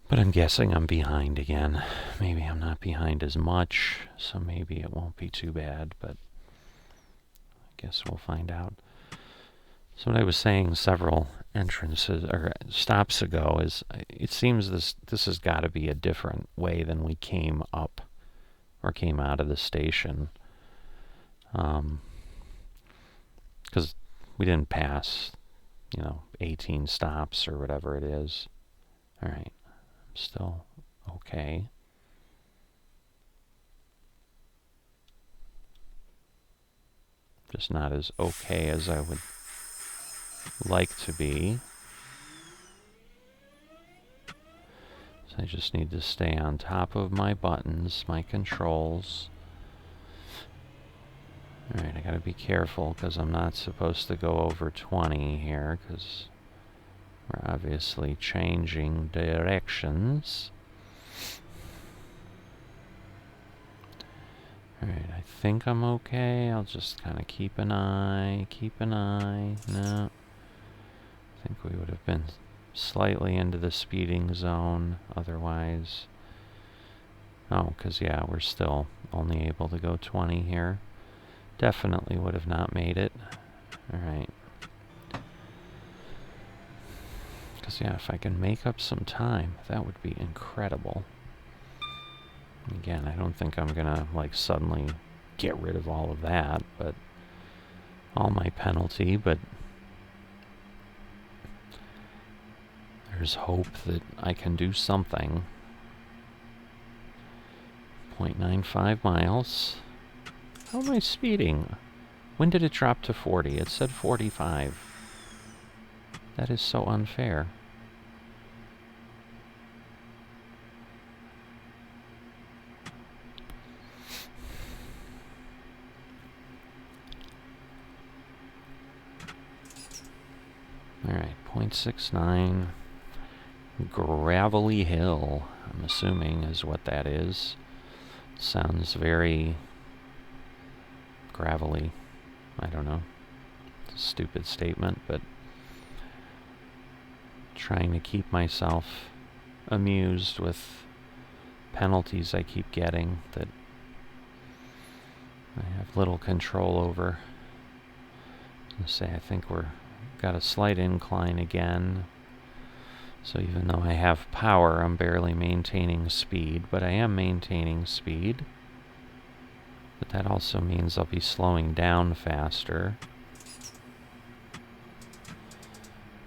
But I'm guessing I'm behind again. Maybe I'm not behind as much, so maybe it won't be too bad, but I guess we'll find out. So what I was saying several entrances or stops ago is it seems this has got to be a different way than we came up or came out of the station. Because we didn't pass, 18 stops or whatever it is. All right. Still okay. Just not as okay as I would like to be. So I just need to stay on top of my buttons, my controls. Alright, I gotta be careful because I'm not supposed to go over 20 here because we're obviously changing directions. Alright, I think I'm okay. I'll just kind of keep an eye. No. I think we would have been slightly into the speeding zone otherwise. Oh, because yeah, we're still only able to go 20 here. Definitely would have not made it. Alright. Because yeah, if I can make up some time, that would be incredible. Again, I don't think I'm gonna suddenly get rid of all of that, but all my penalty, but there's hope that I can do something. 0.95 miles. How am I speeding? When did it drop to 40? It said 45. That is so unfair. Alright, 0.69. Gravelly hill, I'm assuming is what that is. Sounds very gravelly. I don't know. It's a stupid statement, but trying to keep myself amused with penalties I keep getting that I have little control over. I think we're got a slight incline again. So even though I have power, I'm barely maintaining speed, but I am maintaining speed. But that also means I'll be slowing down faster.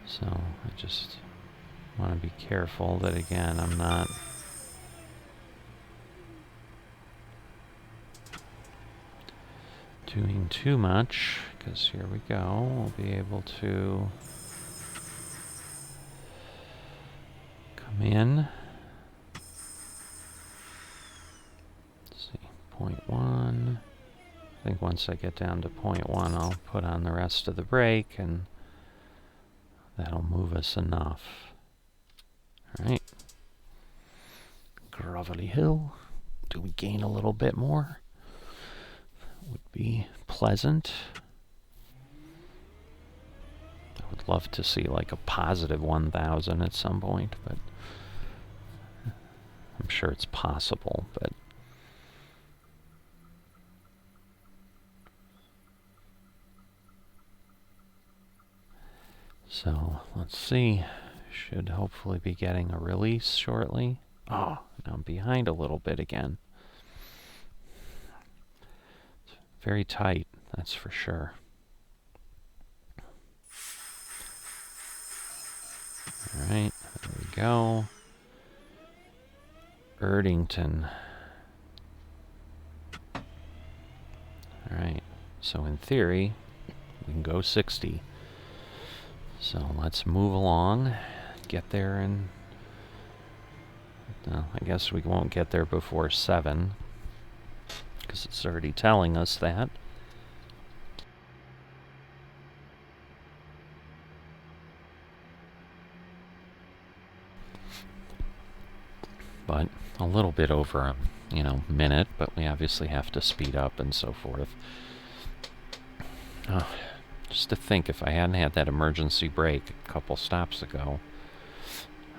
So I just want to be careful that, again, I'm not doing too much, because here we go. We'll be able to in. Let's see, 0.1. I think once I get down to 0.1, I'll put on the rest of the brake, and that'll move us enough. All right. Gravelly hill. Do we gain a little bit more? That would be pleasant. I would love to see like a positive 1,000 at some point, but I'm sure it's possible, but so let's see. Should hopefully be getting a release shortly. Oh, now I'm behind a little bit again. It's very tight, that's for sure. All right, there we go. Erdington. All right, so in theory, we can go 60. So let's move along, get there, and I guess we won't get there before 7, because it's already telling us that. But a little bit over a minute, but we obviously have to speed up and so forth. Just to think, if I hadn't had that emergency brake a couple stops ago,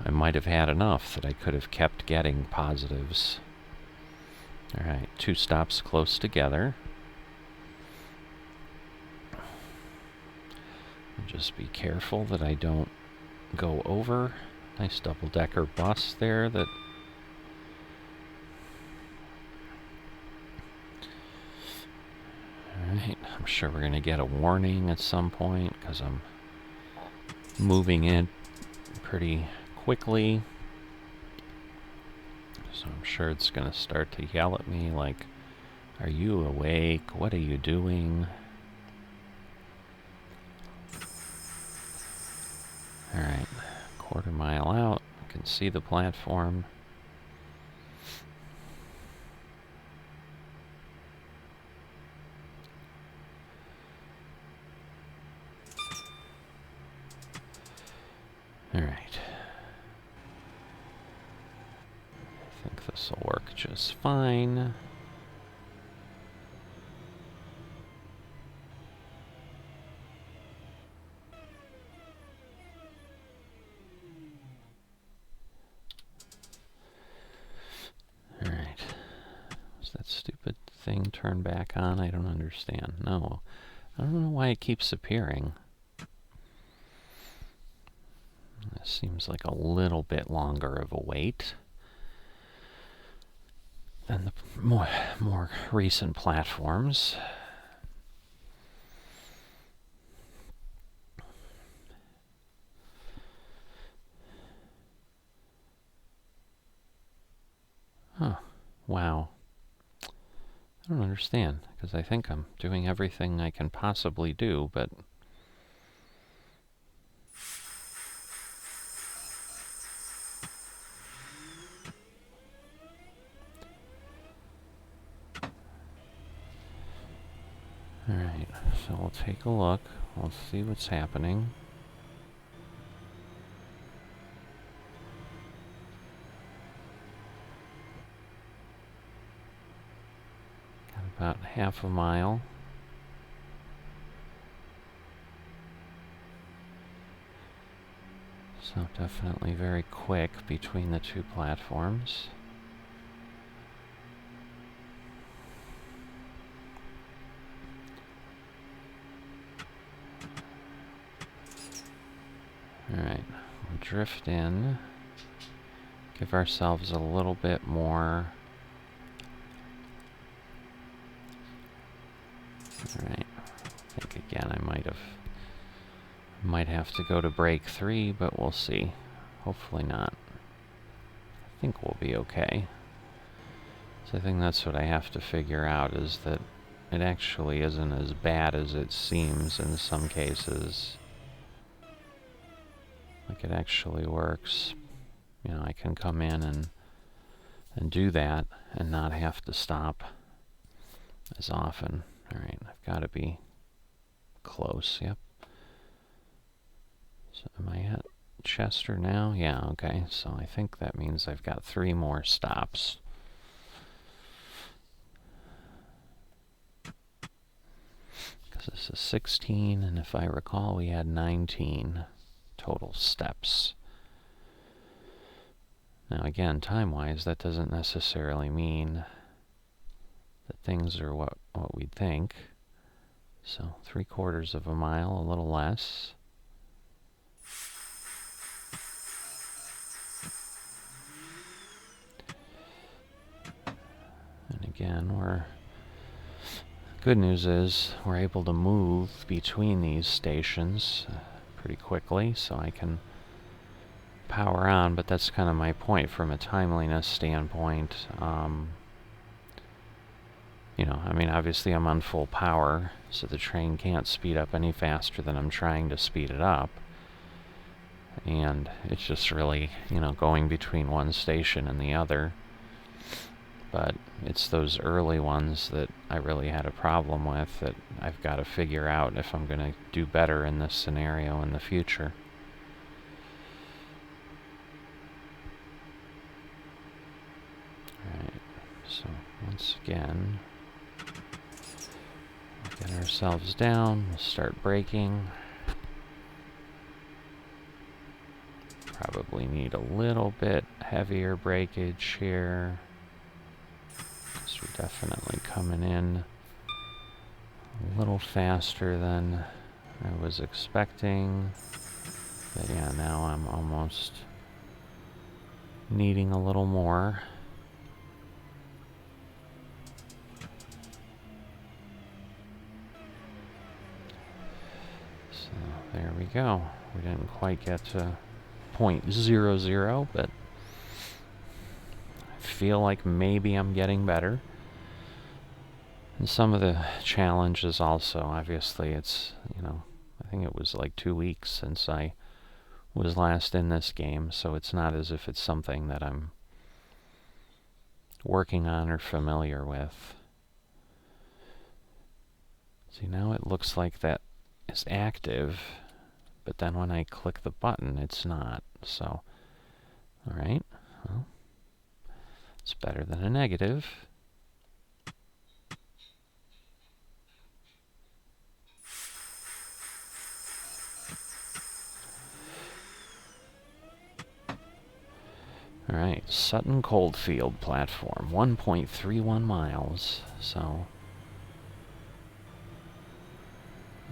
I might have had enough that I could have kept getting positives. All right, 2 stops close together. And just be careful that I don't go over. Nice double-decker bus there that... Alright, I'm sure we're going to get a warning at some point, because I'm moving in pretty quickly. So I'm sure it's going to start to yell at me like, "Are you awake? What are you doing?" Alright, quarter mile out. I can see the platform. Alright. I think this will work just fine. Alright. Does that stupid thing turn back on? I don't understand. No. I don't know why it keeps appearing. This seems like a little bit longer of a wait than the more recent platforms. Huh. Wow. I don't understand, because I think I'm doing everything I can possibly do, but... Alright, so we'll take a look. We'll see what's happening. Got about half a mile. So definitely very quick between the 2 platforms. Alright, we'll drift in, give ourselves a little bit more. Alright, I think again I might have to go to brake 3, but we'll see. Hopefully not. I think we'll be okay. So I think that's what I have to figure out, is that it actually isn't as bad as it seems in some cases. Like, it actually works. you know, I can come in and do that and not have to stop as often. All right, I've got to be close. Yep. So am I at Chester now? Yeah, okay. So I think that means I've got 3 more stops. Because this is 16, and if I recall, we had 19 total steps. Now again, time-wise, that doesn't necessarily mean that things are what we'd think. So 3/4 of a mile, a little less. And again, good news is we're able to move between these stations pretty quickly, so I can power on, but that's kind of my point from a timeliness standpoint. You know, I mean, obviously I'm on full power, so the train can't speed up any faster than I'm trying to speed it up. And it's just really, you know, going between one station and the other. But it's those early ones that I really had a problem with that I've got to figure out if I'm going to do better in this scenario in the future. Alright, so once again, we'll get ourselves down, we'll start braking. Probably need a little bit heavier breakage here. So we're definitely coming in a little faster than I was expecting. But yeah, now I'm almost needing a little more. So there we go. We didn't quite get to 0.00, but I feel like maybe I'm getting better. And some of the challenges also, obviously, it's, you know, I think it was like 2 weeks since I was last in this game, so it's not as if it's something that I'm working on or familiar with. See, now it looks like that is active, but then when I click the button, it's not. So, alright, well, it's better than a negative. Alright, Sutton Coldfield platform, 1.31 miles, so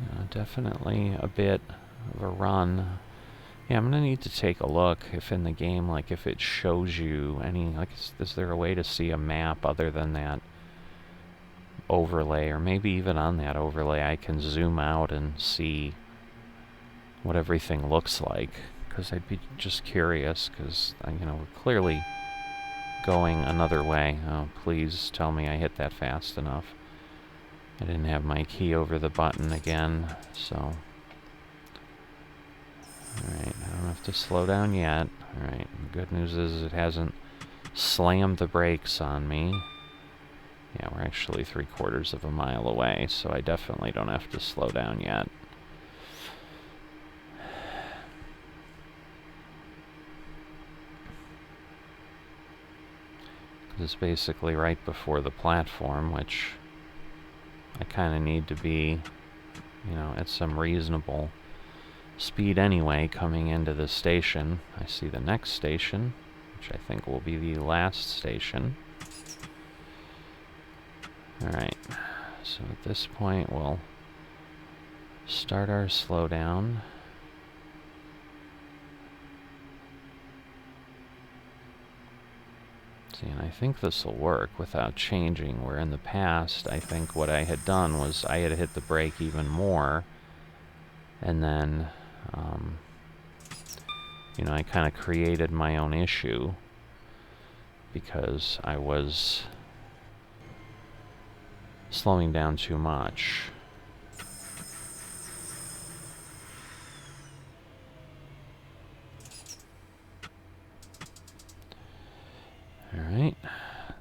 you know, definitely a bit of a run. Yeah, I'm gonna need to take a look if in the game, like if it shows you any, like is there a way to see a map other than that overlay, or maybe even on that overlay I can zoom out and see what everything looks like, because I'd be just curious, because you know, we're clearly going another way. Oh, please tell me I hit that fast enough. I didn't have my key over the button again, so alright, I don't have to slow down yet. Alright, the good news is it hasn't slammed the brakes on me. Yeah, we're actually 3/4 of a mile away, so I definitely don't have to slow down yet. It's basically right before the platform, which I kind of need to be, you know, at some reasonable speed anyway coming into the station. I see the next station, which I think will be the last station. Alright, so at this point we'll start our slowdown. See, and I think this will work without changing, where in the past I think what I had done was I had hit the brake even more, and then you know, I kind of created my own issue because I was slowing down too much. Alright,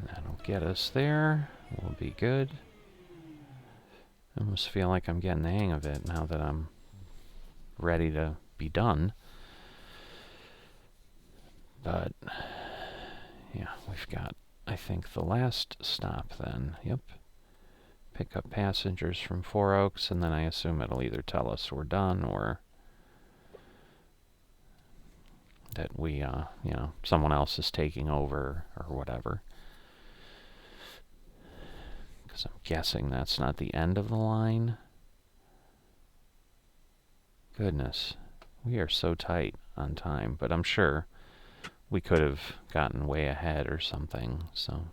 that'll get us there. We'll be good. I almost feel like I'm getting the hang of it now that I'm ready to be done. But, yeah, we've got, I think, the last stop then. Yep. Pick up passengers from Four Oaks, and then I assume it'll either tell us we're done or that we, you know, someone else is taking over or whatever. Because I'm guessing that's not the end of the line. Goodness, we are so tight on time, but I'm sure we could have gotten way ahead or something, so.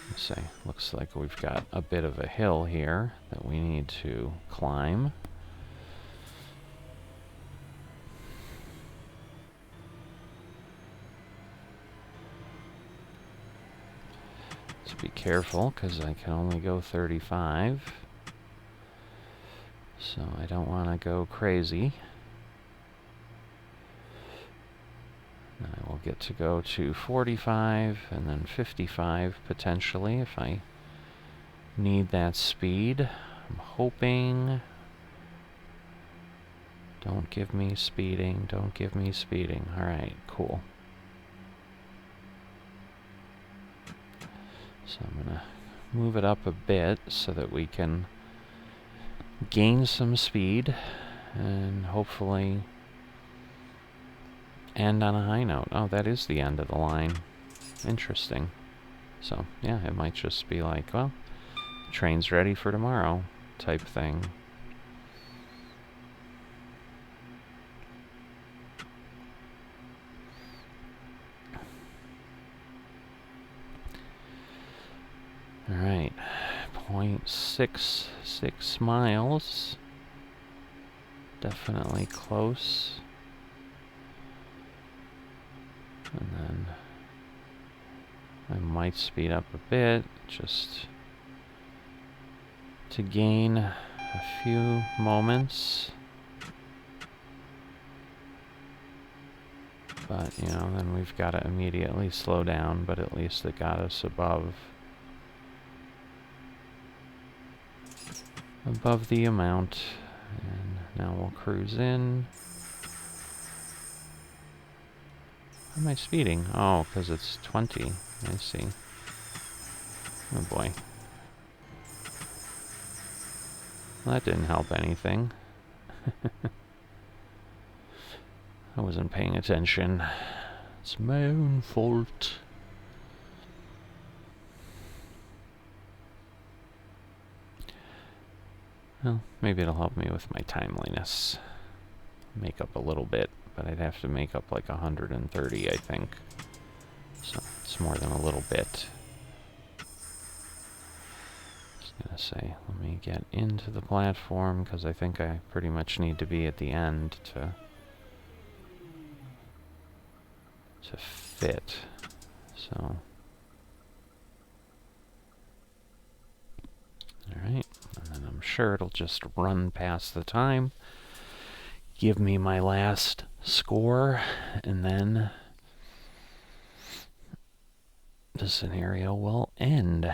Let's see, looks like we've got a bit of a hill here that we need to climb. Let's be careful, because I can only go 35. So I don't want to go crazy. I will get to go to 45 and then 55 potentially if I need that speed. I'm hoping. Don't give me speeding. Don't give me speeding. Alright, cool. So I'm going to move it up a bit so that we can gain some speed and hopefully end on a high note. Oh, that is the end of the line. Interesting. So, yeah, it might just be like, well, the train's ready for tomorrow type thing. Alright, 0.66 miles. Definitely close. And then I might speed up a bit just to gain a few moments. But, you know, then we've got to immediately slow down, but at least it got us above the amount. And now we'll cruise in. Why am I speeding? Oh, because it's 20. I see. Oh boy. Well, that didn't help anything. I wasn't paying attention. It's my own fault. Well, maybe it'll help me with my timeliness. Make up a little bit, but I'd have to make up like 130, I think. So it's more than a little bit. Just gonna say, let me get into the platform, because I think I pretty much need to be at the end to fit. So, alright, and then I'm sure it'll just run past the time, give me my last score, and then the scenario will end.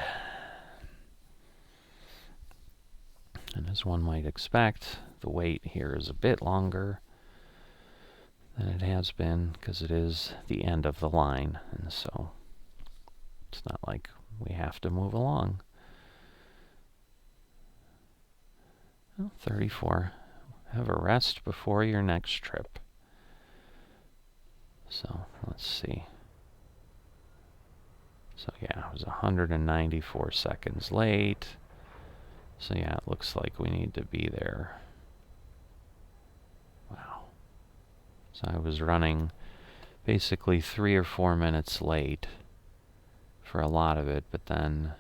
And as one might expect, the wait here is a bit longer than it has been, because it is the end of the line, and so it's not like we have to move along. Well, 34. Have a rest before your next trip. So, let's see. So yeah, it was 194 seconds late. So yeah, it looks like we need to be there. Wow. So I was running basically 3 or 4 minutes late for a lot of it, but then,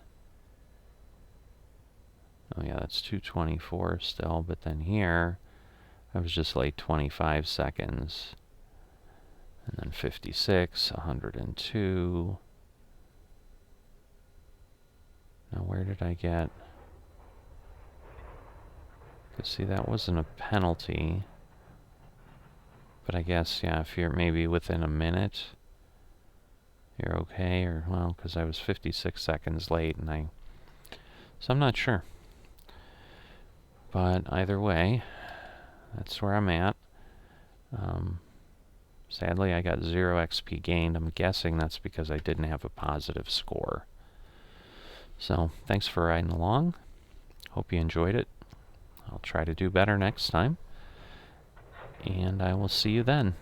oh yeah, that's 224 still, but then here I was just late 25 seconds, and then 56, 102. Now where did I get? Because see, that wasn't a penalty. But I guess, yeah, if you're maybe within a minute, you're okay, or, well, because I was 56 seconds late, so I'm not sure. But either way, that's where I'm at. Sadly, I got 0 XP gained. I'm guessing that's because I didn't have a positive score. So, thanks for riding along. Hope you enjoyed it. I'll try to do better next time. And I will see you then.